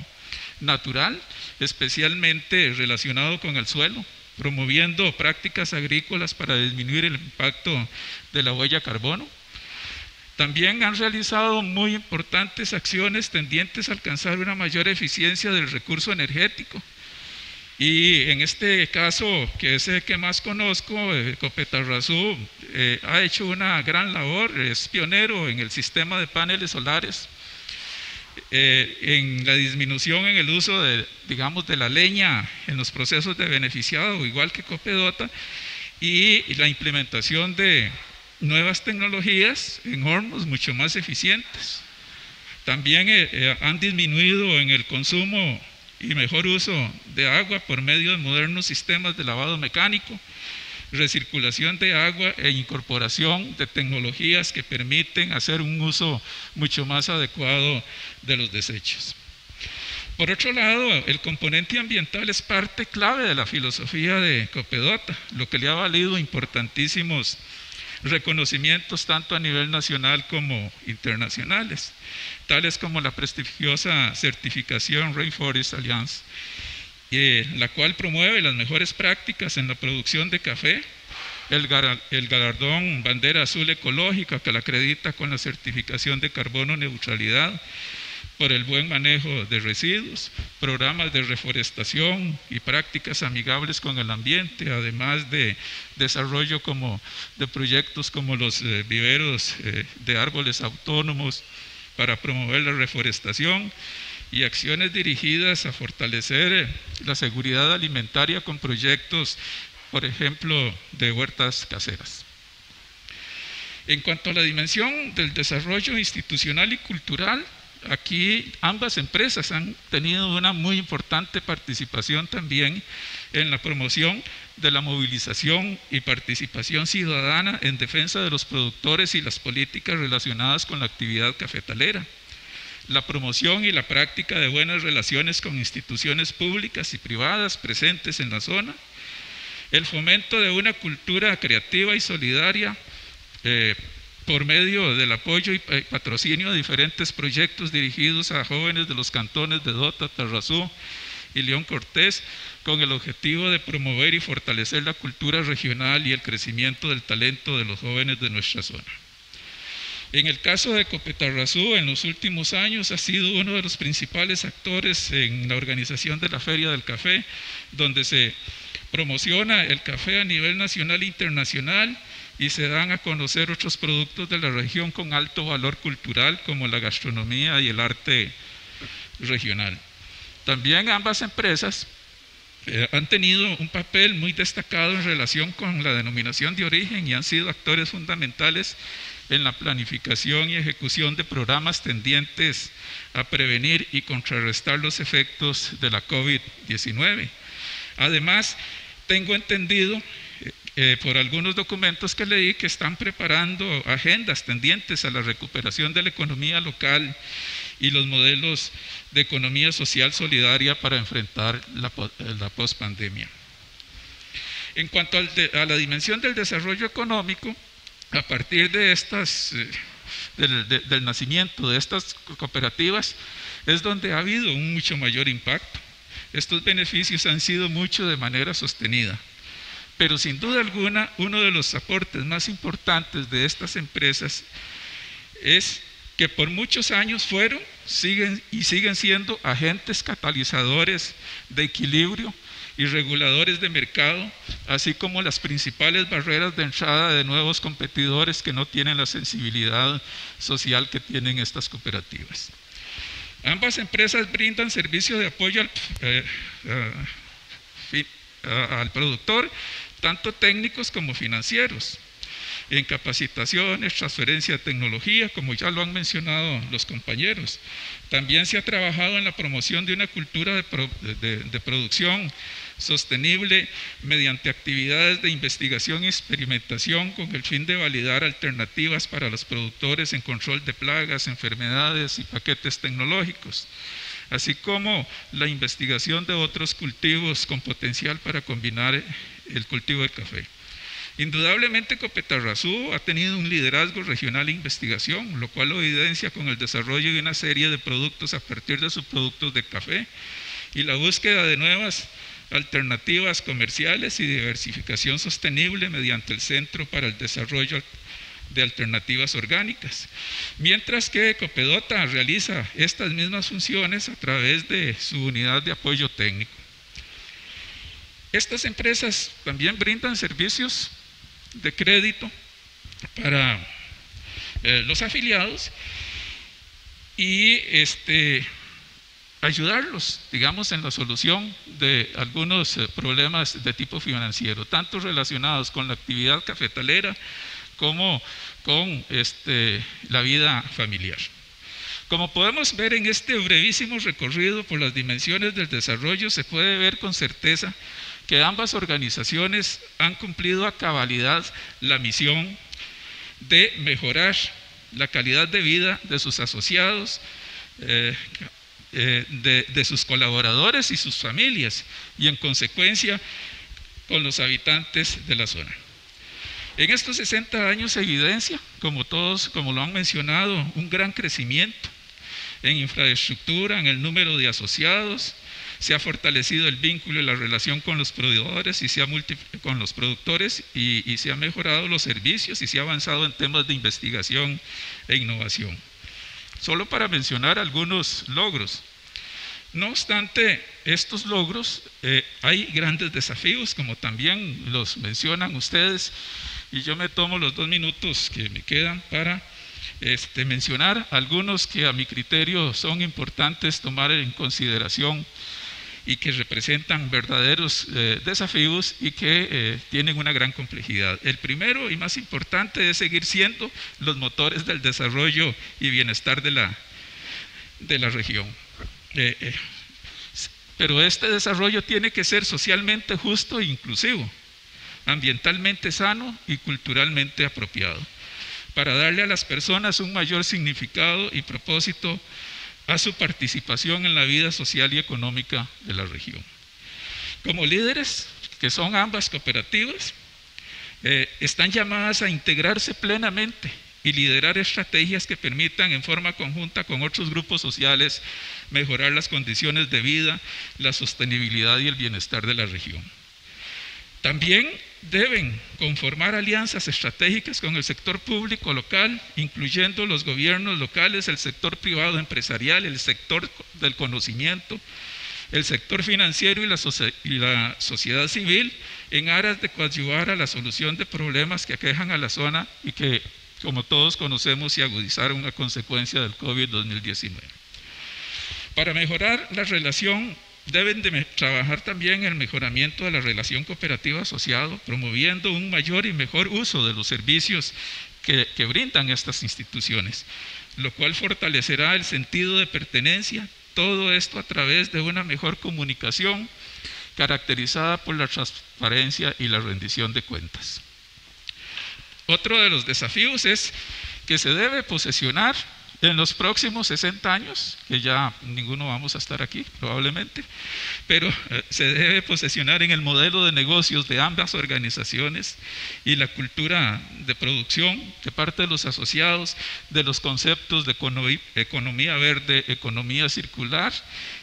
natural, especialmente relacionado con el suelo, promoviendo prácticas agrícolas para disminuir el impacto de la huella de carbono. También han realizado muy importantes acciones tendientes a alcanzar una mayor eficiencia del recurso energético. Y en este caso, que es el que más conozco, Copetarrazú ha hecho una gran labor, es pionero en el sistema de paneles solares, en la disminución en el uso de, digamos, de la leña en los procesos de beneficiado, igual que Copedota, y la implementación de nuevas tecnologías en hornos mucho más eficientes. También han disminuido en el consumo y mejor uso de agua por medio de modernos sistemas de lavado mecánico, recirculación de agua e incorporación de tecnologías que permiten hacer un uso mucho más adecuado de los desechos. Por otro lado, el componente ambiental es parte clave de la filosofía de Copedota, lo que le ha valido importantísimos reconocimientos tanto a nivel nacional como internacionales, tales como la prestigiosa certificación Rainforest Alliance, la cual promueve las mejores prácticas en la producción de café, el galardón Bandera Azul Ecológica, que la acredita con la certificación de carbono neutralidad por el buen manejo de residuos, programas de reforestación y prácticas amigables con el ambiente, además de desarrollo de proyectos como los viveros de árboles autónomos para promover la reforestación, y acciones dirigidas a fortalecer la seguridad alimentaria con proyectos, por ejemplo, de huertas caseras. En cuanto a la dimensión del desarrollo institucional y cultural, aquí ambas empresas han tenido una muy importante participación también en la promoción de la movilización y participación ciudadana en defensa de los productores y las políticas relacionadas con la actividad cafetalera, la promoción y la práctica de buenas relaciones con instituciones públicas y privadas presentes en la zona, el fomento de una cultura creativa y solidaria por medio del apoyo y patrocinio de diferentes proyectos dirigidos a jóvenes de los cantones de Dota, Tarrazú y León Cortés, con el objetivo de promover y fortalecer la cultura regional y el crecimiento del talento de los jóvenes de nuestra zona. En el caso de Copetarrazú, en los últimos años ha sido uno de los principales actores en la organización de la Feria del Café, donde se promociona el café a nivel nacional e internacional y se dan a conocer otros productos de la región con alto valor cultural, como la gastronomía y el arte regional. También ambas empresas han tenido un papel muy destacado en relación con la denominación de origen y han sido actores fundamentales en la planificación y ejecución de programas tendientes a prevenir y contrarrestar los efectos de la COVID-19. Además, tengo entendido por algunos documentos que leí que están preparando agendas tendientes a la recuperación de la economía local y los modelos de economía social solidaria para enfrentar la pospandemia. En cuanto a la dimensión del desarrollo económico, a partir de del nacimiento de estas cooperativas, es donde ha habido un mucho mayor impacto. Estos beneficios han sido mucho de manera sostenida. Pero sin duda alguna, uno de los aportes más importantes de estas empresas es que por muchos años fueron, siguen siendo agentes catalizadores de equilibrio y reguladores de mercado, así como las principales barreras de entrada de nuevos competidores que no tienen la sensibilidad social que tienen estas cooperativas. Ambas empresas brindan servicio de apoyo al productor, tanto técnicos como financieros, en capacitaciones, transferencia de tecnología, como ya lo han mencionado los compañeros. También se ha trabajado en la promoción de una cultura de producción sostenible mediante actividades de investigación y experimentación con el fin de validar alternativas para los productores en control de plagas, enfermedades y paquetes tecnológicos, así como la investigación de otros cultivos con potencial para combinar el cultivo de café. Indudablemente Copetarrazú ha tenido un liderazgo regional de investigación, lo cual lo evidencia con el desarrollo de una serie de productos a partir de sus productos de café y la búsqueda de nuevas alternativas comerciales y diversificación sostenible mediante el Centro para el Desarrollo de Alternativas Orgánicas, mientras que Copedota realiza estas mismas funciones a través de su unidad de apoyo técnico. Estas empresas también brindan servicios de crédito para los afiliados y ayudarlos, digamos, en la solución de algunos problemas de tipo financiero, tanto relacionados con la actividad cafetalera como con la vida familiar. Como podemos ver en este brevísimo recorrido por las dimensiones del desarrollo, se puede ver con certeza que ambas organizaciones han cumplido a cabalidad la misión de mejorar la calidad de vida de sus asociados, de sus colaboradores y sus familias, y en consecuencia con los habitantes de la zona. En estos 60 años se evidencia, como lo han mencionado, un gran crecimiento en infraestructura, en el número de asociados. Se ha fortalecido el vínculo y la relación con los proveedores y con los productores y se han mejorado los servicios y se ha avanzado en temas de investigación e innovación. Solo para mencionar algunos logros. No obstante estos logros, hay grandes desafíos, como también los mencionan ustedes, y yo me tomo los 2 minutos que me quedan para mencionar algunos que a mi criterio son importantes tomar en consideración y que representan verdaderos desafíos y que tienen una gran complejidad. El primero y más importante es seguir siendo los motores del desarrollo y bienestar de la región. Pero este desarrollo tiene que ser socialmente justo e inclusivo, ambientalmente sano y culturalmente apropiado, para darle a las personas un mayor significado y propósito a su participación en la vida social y económica de la región. Como líderes, que son ambas cooperativas, están llamadas a integrarse plenamente y liderar estrategias que permitan en forma conjunta con otros grupos sociales mejorar las condiciones de vida, la sostenibilidad y el bienestar de la región. También deben conformar alianzas estratégicas con el sector público local, incluyendo los gobiernos locales, el sector privado empresarial, el sector del conocimiento, el sector financiero y la sociedad civil, en aras de coadyuvar a la solución de problemas que aquejan a la zona y que, como todos conocemos, se agudizaron a consecuencia del COVID-2019. Para mejorar la relación, deben de trabajar también en el mejoramiento de la relación cooperativa asociado, promoviendo un mayor y mejor uso de los servicios que brindan estas instituciones, lo cual fortalecerá el sentido de pertenencia, todo esto a través de una mejor comunicación caracterizada por la transparencia y la rendición de cuentas. Otro de los desafíos es que se debe posesionar en los próximos 60 años, que ya ninguno vamos a estar aquí probablemente, pero se debe posesionar en el modelo de negocios de ambas organizaciones y la cultura de producción de parte de los asociados de los conceptos de economía verde, economía circular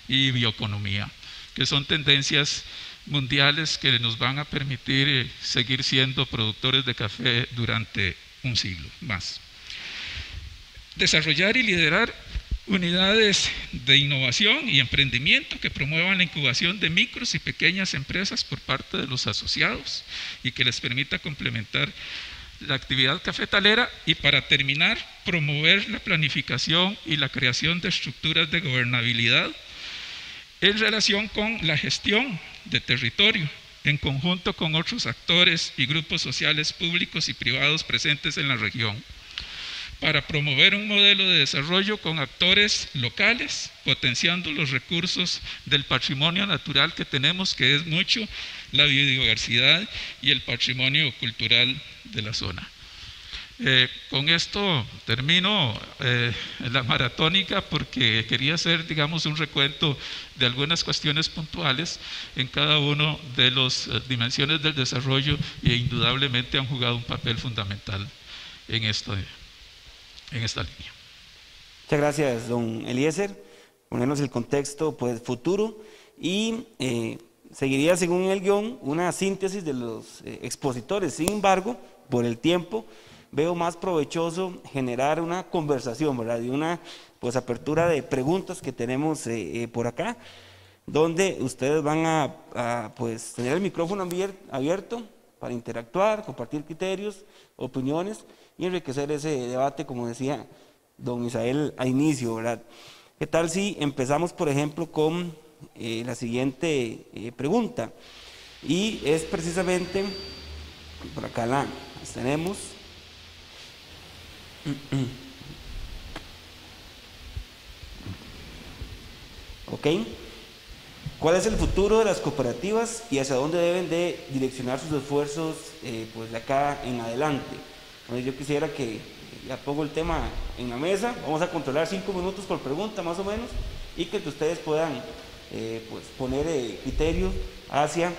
y bioeconomía, que son tendencias mundiales que nos van a permitir seguir siendo productores de café durante un siglo más. Desarrollar y liderar unidades de innovación y emprendimiento que promuevan la incubación de micros y pequeñas empresas por parte de los asociados y que les permita complementar la actividad cafetalera, y para terminar, promover la planificación y la creación de estructuras de gobernabilidad en relación con la gestión de territorio, en conjunto con otros actores y grupos sociales públicos y privados presentes en la región, para promover un modelo de desarrollo con actores locales, potenciando los recursos del patrimonio natural que tenemos, que es mucho la biodiversidad y el patrimonio cultural de la zona. Con esto termino la maratónica, porque quería hacer, digamos, un recuento de algunas cuestiones puntuales en cada una de las dimensiones del desarrollo, e indudablemente han jugado un papel fundamental en esta línea. Muchas gracias, don Eliezer. Ponernos el contexto pues futuro, y seguiría según el guión una síntesis de los expositores. Sin embargo, por el tiempo, veo más provechoso generar una conversación, ¿verdad? Y una pues apertura de preguntas que tenemos por acá, donde ustedes van a pues tener el micrófono abierto para interactuar, compartir criterios, opiniones y enriquecer ese debate, como decía don Isael a inicio, ¿verdad? ¿Qué tal si empezamos, por ejemplo, con la siguiente pregunta? Y es precisamente, por acá las tenemos. Ok. ¿Cuál es el futuro de las cooperativas y hacia dónde deben de direccionar sus esfuerzos pues de acá en adelante? Entonces yo quisiera que ya pongo el tema en la mesa, vamos a controlar 5 minutos por pregunta más o menos, y que ustedes puedan pues poner criterios hacia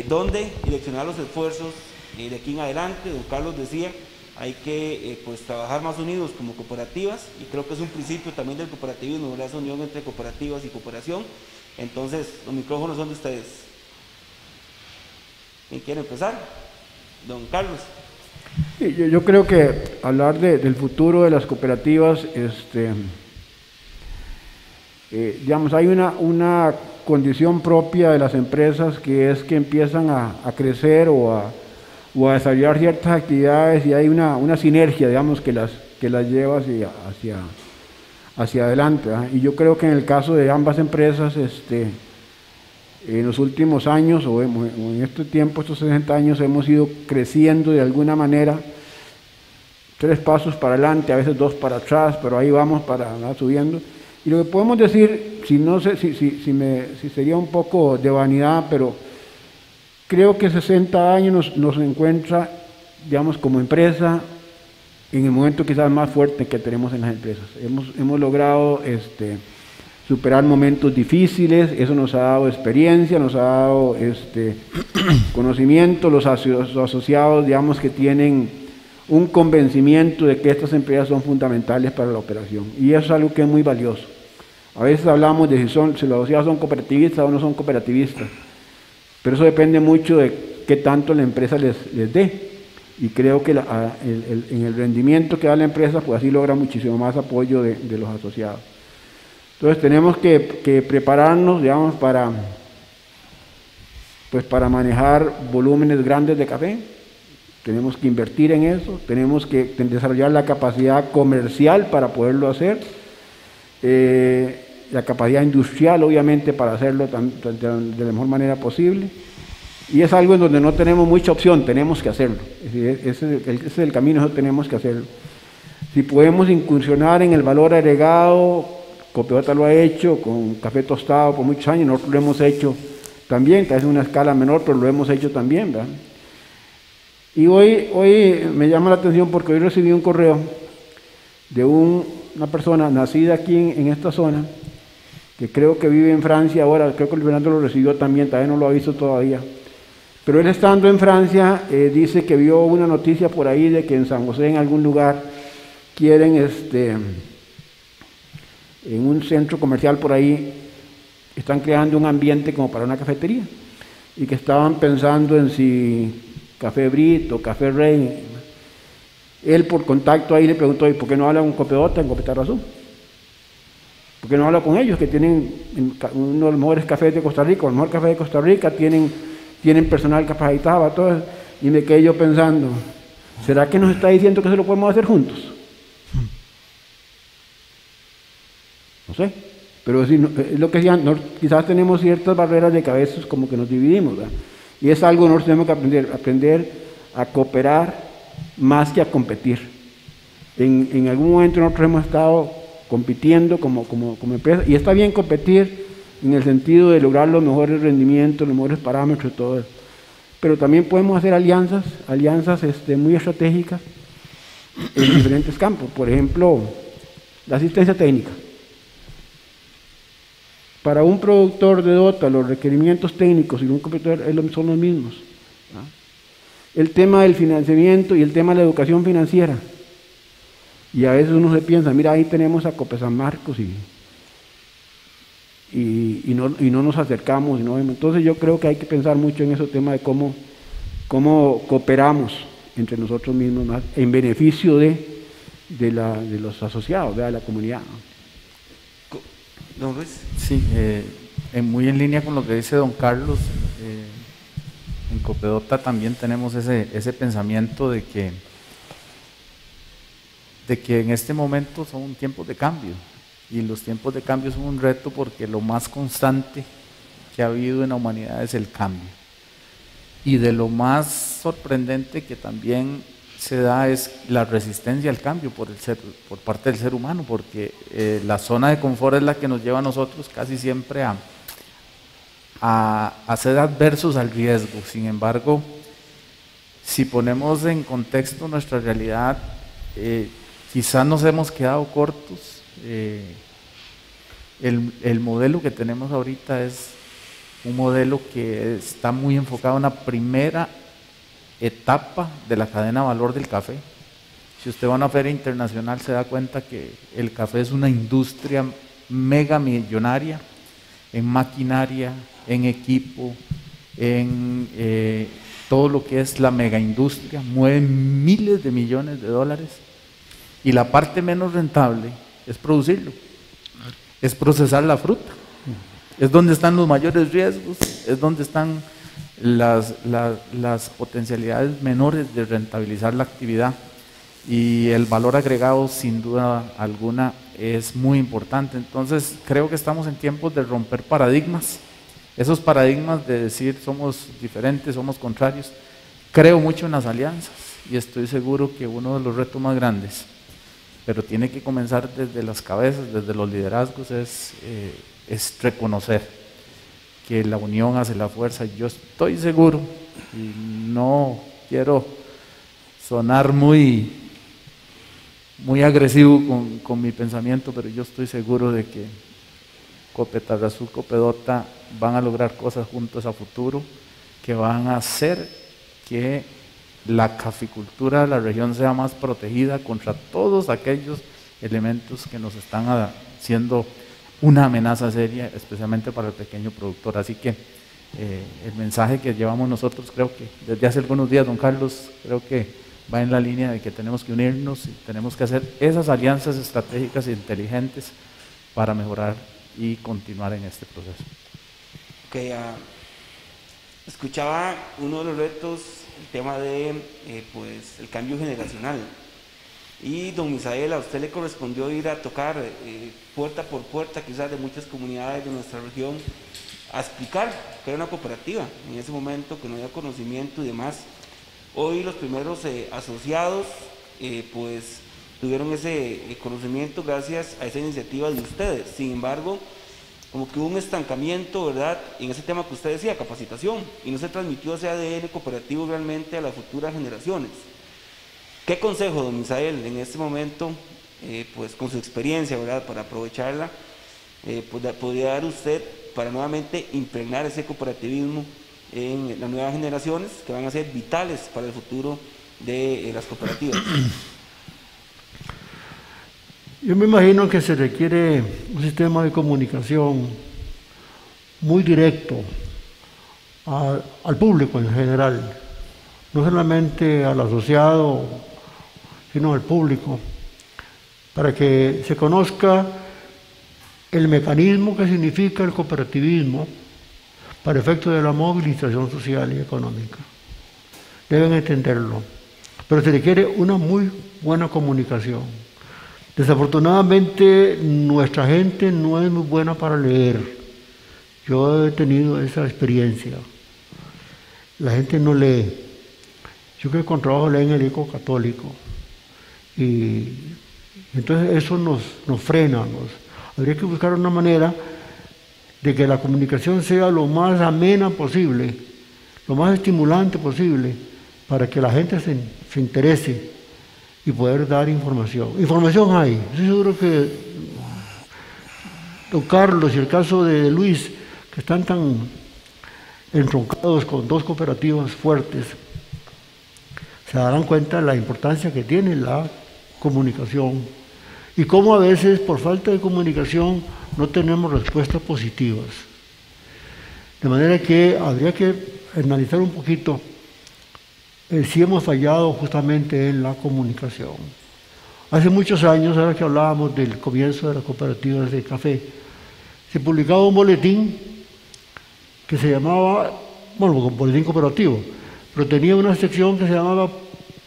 dónde direccionar los esfuerzos de aquí en adelante. Don Carlos decía, hay que pues trabajar más unidos como cooperativas, y creo que es un principio también del cooperativismo, ¿verdad? Esa unión entre cooperativas y cooperación. Entonces, los micrófonos son de ustedes. ¿Quién quiere empezar? Don Carlos. Yo creo que hablar del futuro de las cooperativas, digamos, hay una condición propia de las empresas, que es que empiezan a crecer o a desarrollar ciertas actividades, y hay una sinergia, digamos, que que las lleva hacia adelante, ¿verdad? Y yo creo que en el caso de ambas empresas, en los últimos años, o en este tiempo, estos 60 años, hemos ido creciendo de alguna manera, 3 pasos para adelante, a veces 2 para atrás, pero ahí vamos subiendo. Y lo que podemos decir, no sé si sería un poco de vanidad, pero creo que 60 años nos encuentra, digamos, como empresa, en el momento quizás más fuerte que tenemos en las empresas. Hemos logrado superar momentos difíciles, eso nos ha dado experiencia, nos ha dado conocimiento, los asociados, digamos, que tienen un convencimiento de que estas empresas son fundamentales para la operación, y eso es algo que es muy valioso. A veces hablamos de si los asociados son cooperativistas o no son cooperativistas, pero eso depende mucho de qué tanto la empresa les dé, y creo que en el rendimiento que da la empresa, pues así logra muchísimo más apoyo de los asociados. Entonces tenemos que prepararnos, digamos, para manejar volúmenes grandes de café. Tenemos que invertir en eso, tenemos que desarrollar la capacidad comercial para poderlo hacer, la capacidad industrial, obviamente, para hacerlo de la mejor manera posible. Y es algo en donde no tenemos mucha opción, tenemos que hacerlo. Ese es el camino, eso tenemos que hacerlo. Si podemos incursionar en el valor agregado, Copedota lo ha hecho con café tostado por muchos años, nosotros lo hemos hecho también, tal vez en una escala menor, pero lo hemos hecho también, ¿verdad? Y hoy me llama la atención porque hoy recibí un correo de una persona nacida aquí en esta zona, que creo que vive en Francia ahora, creo que el Fernando lo recibió también no lo ha visto todavía, pero él estando en Francia dice que vio una noticia por ahí de que en San José, en algún lugar, quieren en un centro comercial por ahí, están creando un ambiente como para una cafetería, y que estaban pensando en si Café Brito, Café Rey. Él por contacto ahí le preguntó, ¿y por qué no habla con Copedota en Copetarazú? ¿Por qué no habla con ellos, que tienen uno de los mejores cafés de Costa Rica, el mejor café de Costa Rica, tienen personal capacitado, todo eso? Y me quedé yo pensando, ¿será que nos está diciendo que eso lo podemos hacer juntos? No sé, pero es lo que decían, quizás tenemos ciertas barreras de cabezas como que nos dividimos, ¿verdad? Y es algo que nosotros tenemos que aprender a cooperar más que a competir. En algún momento nosotros hemos estado compitiendo como empresa, y está bien competir en el sentido de lograr los mejores rendimientos, los mejores parámetros y todo eso. Pero también podemos hacer alianzas muy estratégicas en diferentes campos. Por ejemplo, la asistencia técnica. Para un productor de Dota, los requerimientos técnicos y un competidor son los mismos, ¿no? El tema del financiamiento y el tema de la educación financiera. Y a veces uno se piensa, mira, ahí tenemos a Cope San Marcos y no nos acercamos. Entonces yo creo que hay que pensar mucho en ese tema de cómo cooperamos entre nosotros mismos más en beneficio de los asociados, de la comunidad, ¿no? Don Luis. Sí, muy en línea con lo que dice don Carlos, en Copedota también tenemos ese pensamiento de que en este momento son tiempos de cambio, y los tiempos de cambio son un reto porque lo más constante que ha habido en la humanidad es el cambio, y de lo más sorprendente que también se da es la resistencia al cambio por parte del ser humano, porque la zona de confort es la que nos lleva a nosotros casi siempre a ser adversos al riesgo. Sin embargo, si ponemos en contexto nuestra realidad, quizás nos hemos quedado cortos. El modelo que tenemos ahorita es un modelo que está muy enfocado en la primera etapa de la cadena de valor del café. Si usted va a una feria internacional se da cuenta que el café es una industria mega millonaria en maquinaria, en equipo, en todo lo que es la mega industria, mueve miles de millones de dólares, y la parte menos rentable es producirlo, es procesar la fruta, es donde están los mayores riesgos, es donde están las potencialidades menores de rentabilizar la actividad. y el valor agregado sin duda alguna es muy importante. Entonces creo que estamos en tiempos de romper paradigmas, esos paradigmas de decir somos diferentes, somos contrarios. Creo mucho en las alianzas y estoy seguro que uno de los retos más grandes, pero tiene que comenzar desde las cabezas, desde los liderazgos, es reconocer que la unión hace la fuerza. Yo estoy seguro, y no quiero sonar muy agresivo con mi pensamiento, pero yo estoy seguro de que Copetarrazú, Copedota van a lograr cosas juntos a futuro que van a hacer que la caficultura de la región sea más protegida contra todos aquellos elementos que nos están haciendo una amenaza seria, especialmente para el pequeño productor. Así que el mensaje que llevamos nosotros, creo que desde hace algunos días, don Carlos, creo que va en la línea de que tenemos que unirnos y tenemos que hacer esas alianzas estratégicas e inteligentes para mejorar y continuar en este proceso. Okay, escuchaba uno de los retos, el tema de pues el cambio generacional. Y don Misael, a usted le correspondió ir a tocar puerta por puerta, quizás de muchas comunidades de nuestra región, a explicar que era una cooperativa en ese momento, que no había conocimiento y demás. Hoy los primeros asociados pues tuvieron ese conocimiento gracias a esa iniciativa de ustedes. Sin embargo, como que hubo un estancamiento, ¿verdad?, en ese tema que usted decía, capacitación, y no se transmitió ese ADN cooperativo realmente a las futuras generaciones. ¿Qué consejo, don Misael, en este momento, pues con su experiencia, ¿verdad?, para aprovecharla, podría dar usted para nuevamente impregnar ese cooperativismo en las nuevas generaciones que van a ser vitales para el futuro de las cooperativas? Yo me imagino que se requiere un sistema de comunicación muy directo al público en general, no solamente al asociado, sino al público, para que se conozca el mecanismo que significa el cooperativismo para efecto de la movilización social y económica. Deben entenderlo, pero se requiere una muy buena comunicación. Desafortunadamente, nuestra gente no es muy buena para leer. Yo he tenido esa experiencia. La gente no lee. Yo que con trabajo leo en el ICO católico. Y entonces eso nos frena. Habría que buscar una manera de que la comunicación sea lo más amena posible, lo más estimulante posible, para que la gente se interese y poder dar información. Información hay. Estoy seguro que don Carlos y el caso de Luis, que están tan entroncados con dos cooperativas fuertes, se darán cuenta de la importancia que tiene la comunicación y cómo a veces por falta de comunicación no tenemos respuestas positivas. De manera que habría que analizar un poquito si hemos fallado justamente en la comunicación. Hace muchos años, ahora que hablábamos del comienzo de las cooperativas de café, se publicaba un boletín que se llamaba, bueno, un boletín cooperativo, pero tenía una sección que se llamaba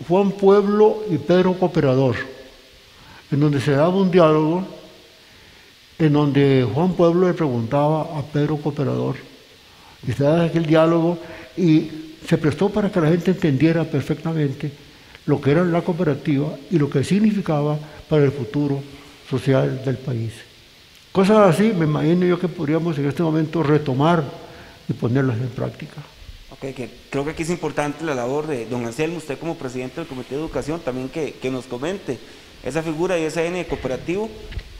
Juan Pueblo y Pedro Cooperador, en donde se daba un diálogo, en donde Juan Pueblo le preguntaba a Pedro Cooperador, y se daba aquel diálogo y se prestó para que la gente entendiera perfectamente lo que era la cooperativa y lo que significaba para el futuro social del país. Cosas así, me imagino yo que podríamos en este momento retomar y ponerlas en práctica. Ok, que creo que aquí es importante la labor de don Anselmo, usted como presidente del Comité de Educación, también que nos comente esa figura y ese ADN cooperativo,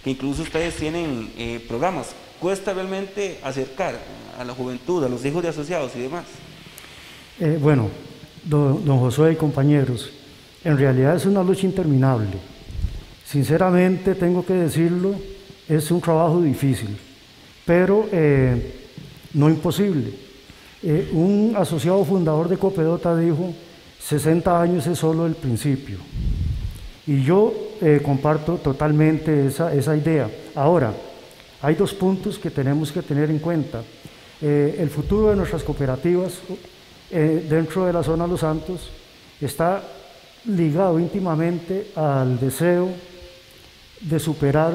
que incluso ustedes tienen programas. ¿Cuesta realmente acercar a la juventud, a los hijos de asociados y demás? Bueno, don Josué y compañeros, en realidad es una lucha interminable. Sinceramente, tengo que decirlo, es un trabajo difícil, pero no imposible. Un asociado fundador de Copedota dijo, 60 años es solo el principio. Y yo comparto totalmente esa idea. Ahora, hay dos puntos que tenemos que tener en cuenta. El futuro de nuestras cooperativas dentro de la zona Los Santos está ligado íntimamente al deseo de superar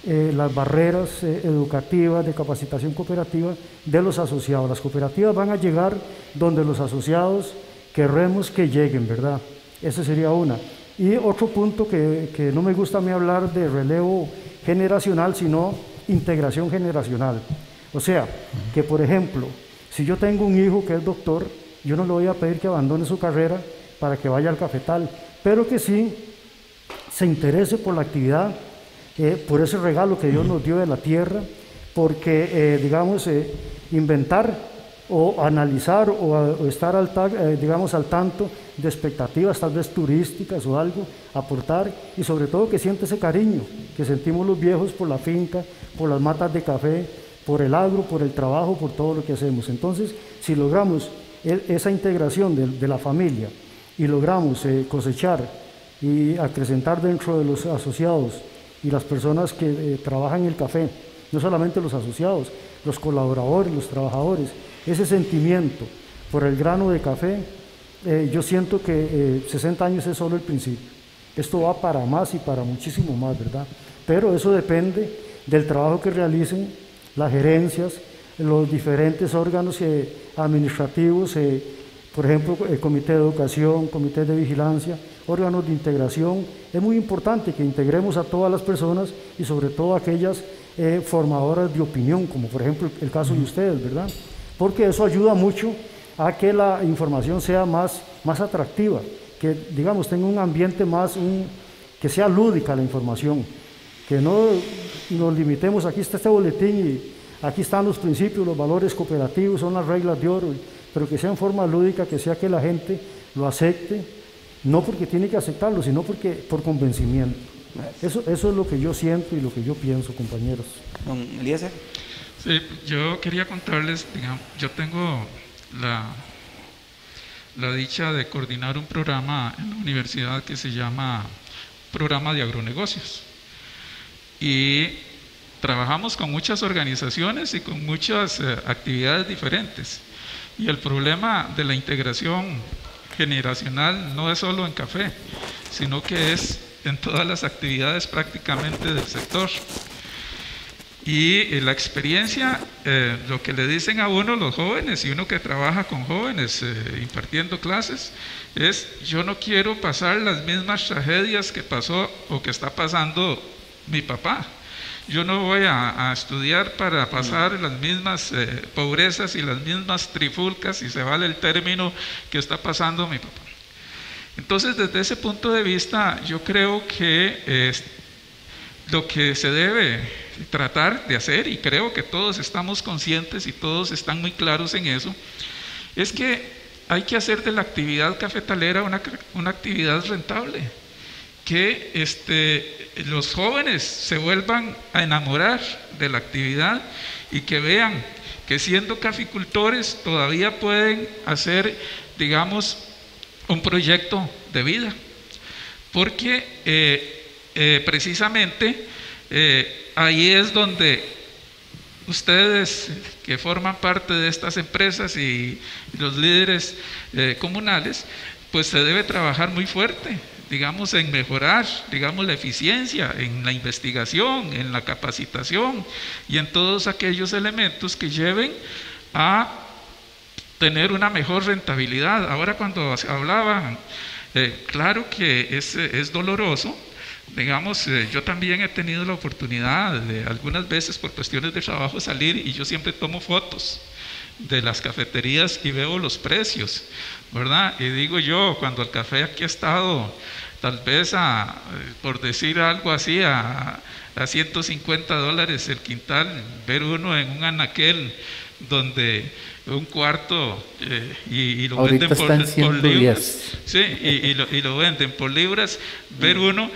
las barreras educativas de capacitación cooperativa de los asociados. Las cooperativas van a llegar donde los asociados querremos que lleguen, ¿verdad? Esa sería una. Y otro punto que no me gusta a mí hablar de relevo generacional, sino integración generacional. O sea, que por ejemplo, si yo tengo un hijo que es doctor, yo no le voy a pedir que abandone su carrera para que vaya al cafetal, pero que sí se interese por la actividad, por ese regalo que Dios nos dio de la tierra, porque, digamos, inventar o analizar o estar al tanto de expectativas tal vez turísticas o algo, aportar, y sobre todo que siente ese cariño que sentimos los viejos por la finca, por las matas de café, por el agro, por el trabajo, por todo lo que hacemos. Entonces, si logramos esa integración de la familia y logramos cosechar y acrecentar dentro de los asociados y las personas que trabajan en el café, no solamente los asociados, los colaboradores, los trabajadores, ese sentimiento por el grano de café, yo siento que 60 años es solo el principio. Esto va para más y para muchísimo más, ¿verdad? Pero eso depende del trabajo que realicen las gerencias, los diferentes órganos administrativos, por ejemplo, el comité de educación, comité de vigilancia, órganos de integración. Es muy importante que integremos a todas las personas y sobre todo a aquellas formadoras de opinión, como por ejemplo el caso de ustedes, ¿verdad? Porque eso ayuda mucho a que la información sea más atractiva, que digamos tenga un ambiente que sea lúdica la información, que no nos limitemos, aquí está este boletín y aquí están los principios, los valores cooperativos, son las reglas de oro, pero que sea en forma lúdica, que sea que la gente lo acepte, no porque tiene que aceptarlo, sino por convencimiento. Eso es lo que yo siento y lo que yo pienso, compañeros. Don Eliezer. Sí, yo quería contarles, digamos, yo tengo la dicha de coordinar un programa en la universidad que se llama Programa de Agronegocios. Y trabajamos con muchas organizaciones y con muchas actividades diferentes. Y el problema de la integración generacional no es solo en café, sino que es en todas las actividades prácticamente del sector. Y la experiencia, lo que le dicen a uno los jóvenes y uno que trabaja con jóvenes impartiendo clases, es: yo no quiero pasar las mismas tragedias que pasó o que está pasando mi papá. Yo no voy a estudiar para pasar las mismas pobrezas y las mismas trifulcas, si se vale el término, que está pasando mi papá. Entonces, desde ese punto de vista, yo creo que lo que se debe tratar de hacer, y creo que todos estamos conscientes y todos están muy claros en eso, es que hay que hacer de la actividad cafetalera una actividad rentable, que los jóvenes se vuelvan a enamorar de la actividad y que vean que siendo caficultores todavía pueden hacer, digamos, un proyecto de vida, porque precisamente ahí es donde ustedes que forman parte de estas empresas y los líderes comunales, pues se debe trabajar muy fuerte, digamos, en mejorar, digamos, la eficiencia, en la investigación, en la capacitación y en todos aquellos elementos que lleven a tener una mejor rentabilidad. Ahora, cuando hablaban, claro que es doloroso. Digamos, yo también he tenido la oportunidad de algunas veces por cuestiones de trabajo salir, y yo siempre tomo fotos de las cafeterías y veo los precios, ¿verdad? Y digo yo, cuando el café aquí ha estado tal vez por decir algo así, a $150 el quintal, ver uno en un anaquel donde un cuarto y lo ahorita venden por libras, $110. sí, y lo venden por libras, ver uno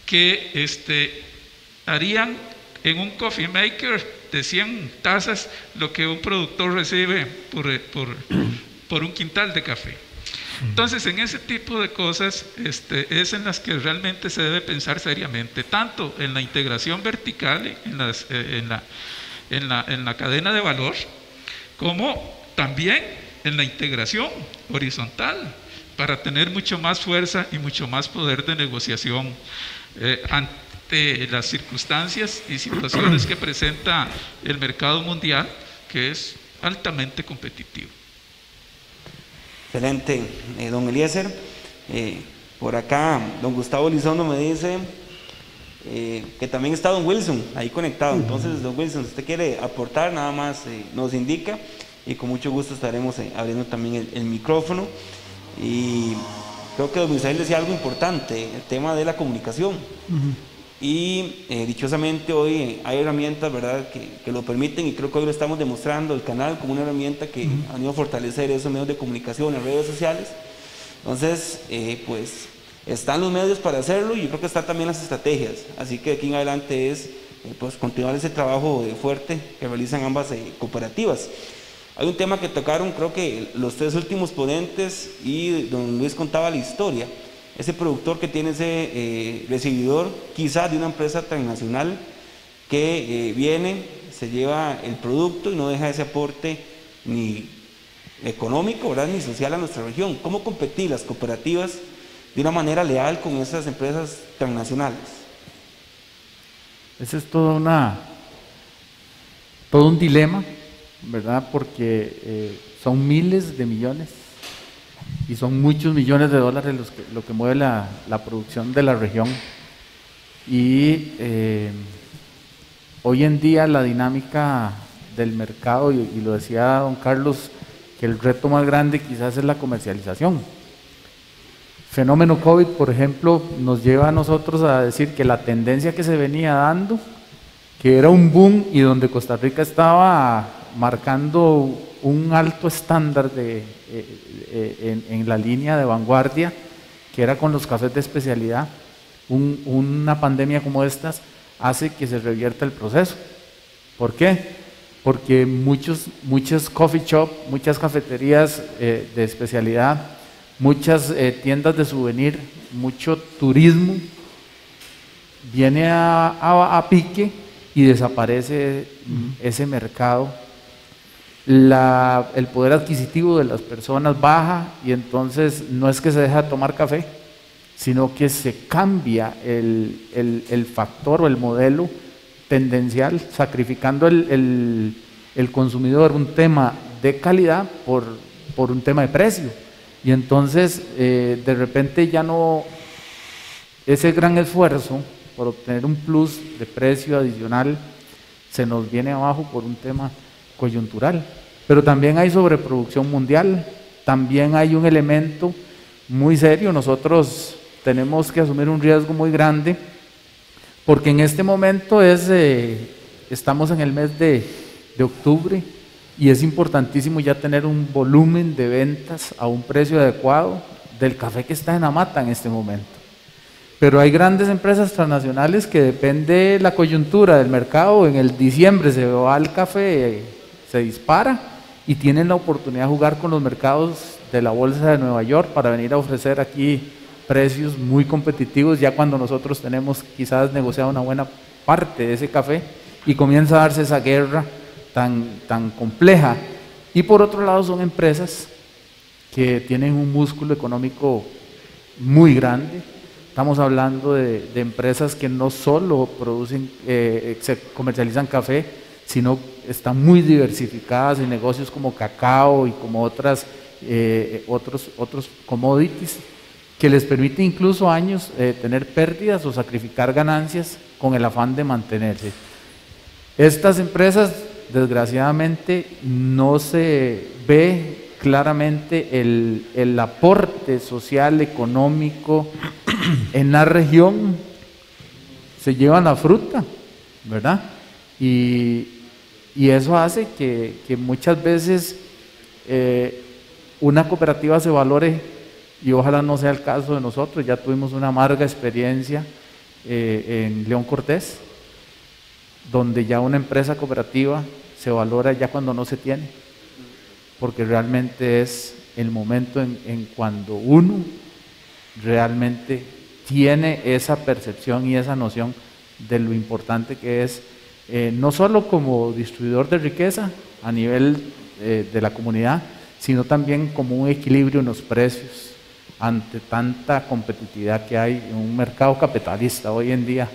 que harían en un coffee maker de 100 tazas lo que un productor recibe por un quintal de café. Entonces, en ese tipo de cosas es en las que realmente se debe pensar seriamente, tanto en la integración vertical, en la cadena de valor, como también en la integración horizontal, para tener mucho más fuerza y mucho más poder de negociación ante las circunstancias y situaciones que presenta el mercado mundial, que es altamente competitivo. Excelente, don Eliezer. Por acá, don Gustavo Elizondo me dice que también está don Wilson ahí conectado. Entonces, don Wilson, si usted quiere aportar, nada más nos indica y con mucho gusto estaremos abriendo también el micrófono. Y creo que don Misael decía algo importante, el tema de la comunicación. Y dichosamente hoy hay herramientas, ¿verdad?, que lo permiten, y creo que hoy lo estamos demostrando, el canal como una herramienta que han ido a fortalecer esos medios de comunicación en redes sociales. Entonces, pues están los medios para hacerlo, y yo creo que están también las estrategias. Así que de aquí en adelante es pues continuar ese trabajo fuerte que realizan ambas cooperativas. Hay un tema que tocaron, creo que los tres últimos ponentes, y don Luis contaba la historia. Ese productor que tiene ese recibidor, quizás de una empresa transnacional, que viene, se lleva el producto y no deja ese aporte ni económico, ¿verdad?, ni social a nuestra región. ¿Cómo competir las cooperativas de una manera leal con esas empresas transnacionales? Ese es todo un dilema, ¿verdad? Porque son miles de millones y son muchos millones de dólares lo que mueve la producción de la región. Y hoy en día la dinámica del mercado, y lo decía don Carlos, que el reto más grande quizás es la comercialización. Fenómeno COVID, por ejemplo, nos lleva a nosotros a decir que la tendencia que se venía dando, que era un boom y donde Costa Rica estaba marcando un alto estándar en la línea de vanguardia, que era con los cafés de especialidad, una pandemia como estas hace que se revierta el proceso. ¿Por qué? Porque muchos coffee shop, muchas cafeterías de especialidad, muchas tiendas de souvenir, mucho turismo viene a pique y desaparece ese mercado. El poder adquisitivo de las personas baja, y entonces no es que se deja de tomar café, sino que se cambia el factor o el modelo tendencial, sacrificando el consumidor un tema de calidad por un tema de precio. Y entonces de repente ya no, ese gran esfuerzo por obtener un plus de precio adicional se nos viene abajo por un tema coyuntural. Pero también hay sobreproducción mundial, también hay un elemento muy serio. Nosotros tenemos que asumir un riesgo muy grande, porque en este momento estamos en el mes de octubre, y es importantísimo ya tener un volumen de ventas a un precio adecuado del café que está en la mata en este momento. Pero hay grandes empresas transnacionales que depende de la coyuntura del mercado. En el diciembre se va el café, se dispara, y tienen la oportunidad de jugar con los mercados de la bolsa de Nueva York para venir a ofrecer aquí precios muy competitivos, ya cuando nosotros tenemos quizás negociado una buena parte de ese café, y comienza a darse esa guerra tan compleja. Y por otro lado son empresas que tienen un músculo económico muy grande. Estamos hablando de empresas que no solo producen, se comercializan café, sino están muy diversificadas en negocios como cacao y como otros commodities, que les permite incluso años tener pérdidas o sacrificar ganancias con el afán de mantenerse. Estas empresas, desgraciadamente, no se ve claramente el aporte social, económico en la región. Se llevan la fruta, ¿verdad? Y eso hace que muchas veces una cooperativa se valore, y ojalá no sea el caso de nosotros. Ya tuvimos una amarga experiencia en León Cortés, donde ya una empresa cooperativa se valora ya cuando no se tiene, porque realmente es el momento en cuando uno realmente tiene esa percepción y esa noción de lo importante que es, no solo como distribuidor de riqueza a nivel de la comunidad, sino también como un equilibrio en los precios ante tanta competitividad que hay en un mercado capitalista hoy en día.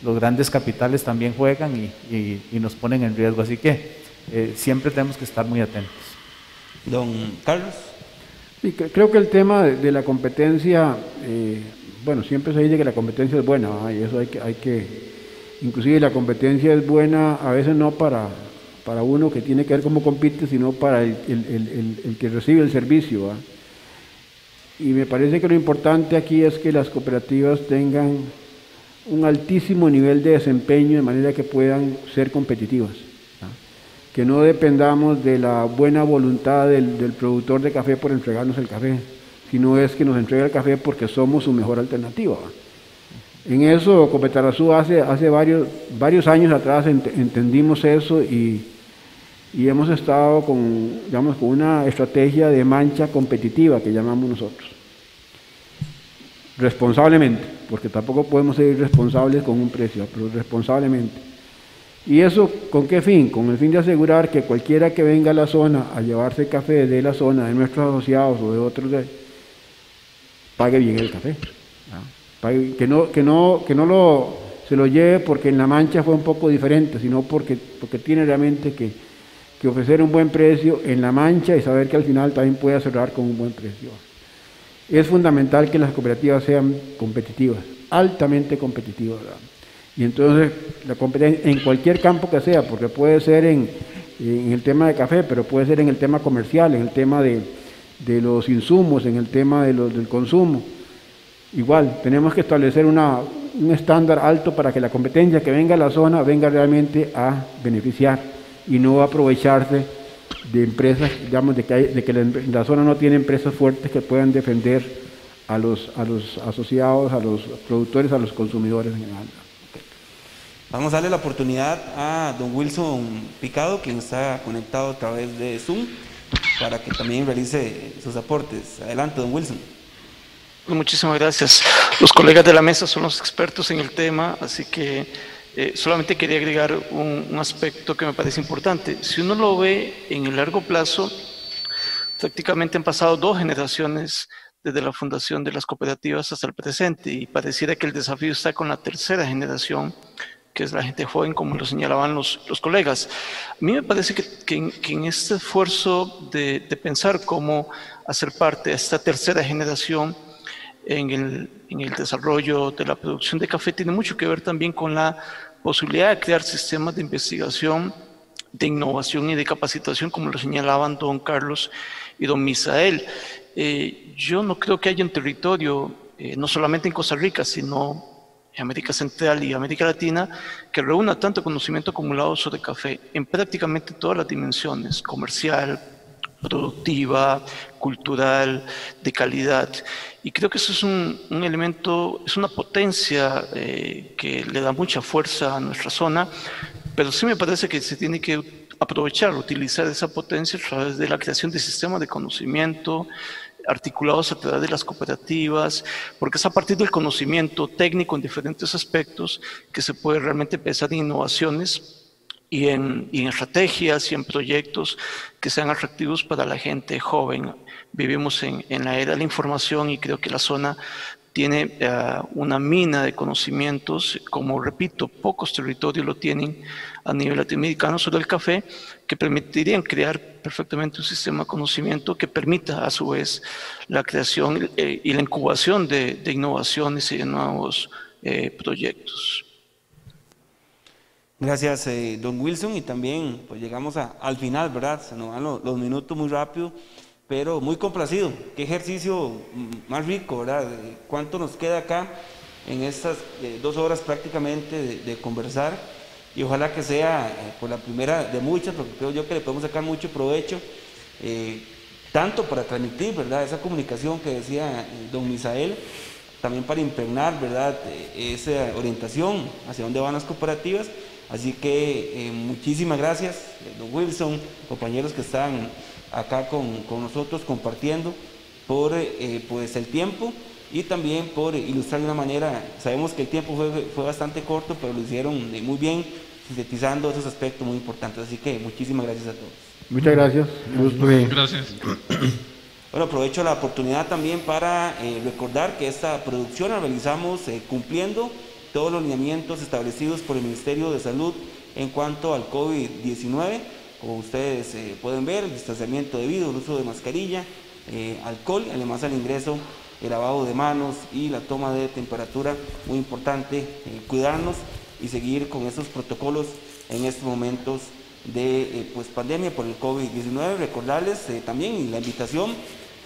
Los grandes capitales también juegan y nos ponen en riesgo, así que siempre tenemos que estar muy atentos. Don Carlos. Sí, creo que el tema de la competencia, bueno, siempre se dice que la competencia es buena, ¿verdad? Y eso hay que, inclusive la competencia es buena a veces no para uno que tiene que ver cómo compite, sino para el que recibe el servicio, ¿verdad? Y me parece que lo importante aquí es que las cooperativas tengan un altísimo nivel de desempeño de manera que puedan ser competitivas, ¿verdad? Que no dependamos de la buena voluntad del productor de café por entregarnos el café, sino es que nos entrega el café porque somos su mejor alternativa, ¿verdad? En eso, Copetarazú hace varios años atrás entendimos eso y hemos estado con una estrategia de mancha competitiva que llamamos nosotros. Responsablemente, porque tampoco podemos ser irresponsables con un precio, pero responsablemente. ¿Y eso con qué fin? Con el fin de asegurar que cualquiera que venga a la zona a llevarse café de la zona, de nuestros asociados o de otros, pague bien el café, ¿no? Que no se lo lleve porque en la mancha fue un poco diferente, sino porque tiene realmente que ofrecer un buen precio en la mancha y saber que al final también puede cerrar con un buen precio. Es fundamental que las cooperativas sean competitivas, altamente competitivas, ¿verdad? Y entonces la competencia en cualquier campo que sea, porque puede ser en el tema de café, pero puede ser en el tema comercial, en el tema de los insumos, en el tema del consumo. Igual, tenemos que establecer un estándar alto para que la competencia que venga a la zona venga realmente a beneficiar y no aprovecharse de empresas, digamos, de que la zona no tiene empresas fuertes que puedan defender a los asociados, a los productores, a los consumidores en general. Vamos a darle la oportunidad a don Wilson Picado, quien está conectado a través de Zoom, para que también realice sus aportes. Adelante, don Wilson. Muchísimas gracias. Los colegas de la mesa son los expertos en el tema, así que solamente quería agregar un aspecto que me parece importante. Si uno lo ve en el largo plazo, prácticamente han pasado 2 generaciones desde la fundación de las cooperativas hasta el presente y pareciera que el desafío está con la 3ª generación, que es la gente joven, como lo señalaban los colegas. A mí me parece que en este esfuerzo de pensar cómo hacer parte de esta 3ª generación en el desarrollo de la producción de café tiene mucho que ver también con la posibilidad de crear sistemas de investigación, de innovación y de capacitación, como lo señalaban don Carlos y don Misael. Yo no creo que haya un territorio, no solamente en Costa Rica, sino en América Central y América Latina, que reúna tanto conocimiento acumulado sobre café en prácticamente todas las dimensiones: comercial, productiva, cultural, de calidad. Y creo que eso es un elemento, es una potencia que le da mucha fuerza a nuestra zona, pero sí me parece que se tiene que aprovechar, utilizar esa potencia a través de la creación de sistemas de conocimiento articulados a través de las cooperativas, porque es a partir del conocimiento técnico en diferentes aspectos que se puede realmente pensar en innovaciones y en estrategias y en proyectos que sean atractivos para la gente joven. Vivimos en la era de la información y creo que la zona tiene una mina de conocimientos, como repito, pocos territorios lo tienen a nivel latinoamericano sobre el café, que permitirían crear perfectamente un sistema de conocimiento que permita a su vez la creación y la incubación de innovaciones y de nuevos proyectos. Gracias, don Wilson, y también pues llegamos al final, ¿verdad? Se nos van los minutos muy rápido, pero muy complacido. Qué ejercicio más rico, ¿verdad? ¿Cuánto nos queda acá en estas 2 horas prácticamente de conversar? Y ojalá que sea por la primera de muchas, porque creo yo que le podemos sacar mucho provecho, tanto para transmitir, ¿verdad?, esa comunicación que decía don Misael, también para impregnar, ¿verdad?, esa orientación hacia dónde van las cooperativas. Así que muchísimas gracias, don Wilson, compañeros que están acá con nosotros compartiendo, por pues el tiempo y también por ilustrar de una manera. Sabemos que el tiempo fue bastante corto, pero lo hicieron muy bien, sintetizando esos aspectos muy importantes. Así que muchísimas gracias a todos. Muchas gracias. Gracias. Bueno, aprovecho la oportunidad también para recordar que esta producción la realizamos cumpliendo todos los lineamientos establecidos por el Ministerio de Salud en cuanto al COVID-19. Como ustedes pueden ver, el distanciamiento debido, el uso de mascarilla, alcohol, además al ingreso, el lavado de manos y la toma de temperatura, muy importante cuidarnos y seguir con esos protocolos en estos momentos de pandemia por el COVID-19. Recordarles también la invitación,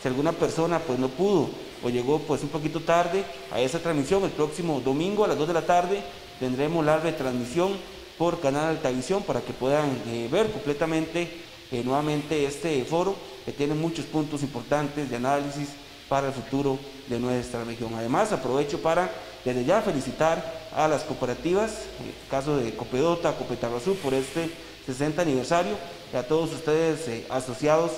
si alguna persona no pudo o llegó un poquito tarde a esa transmisión, el próximo domingo a las 2 de la tarde tendremos la retransmisión por Canal Altavisión para que puedan ver completamente nuevamente este foro que tiene muchos puntos importantes de análisis para el futuro de nuestra región. Además, aprovecho para desde ya felicitar a las cooperativas, en el caso de Copedota, Copetarrazú, por este 60 aniversario, y a todos ustedes asociados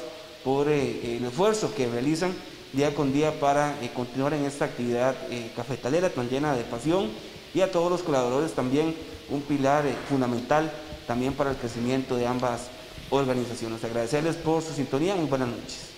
por el esfuerzo que realizan día con día para continuar en esta actividad cafetalera tan llena de pasión, y a todos los colaboradores también, un pilar fundamental también para el crecimiento de ambas organizaciones. Agradecerles por su sintonía, muy buenas noches.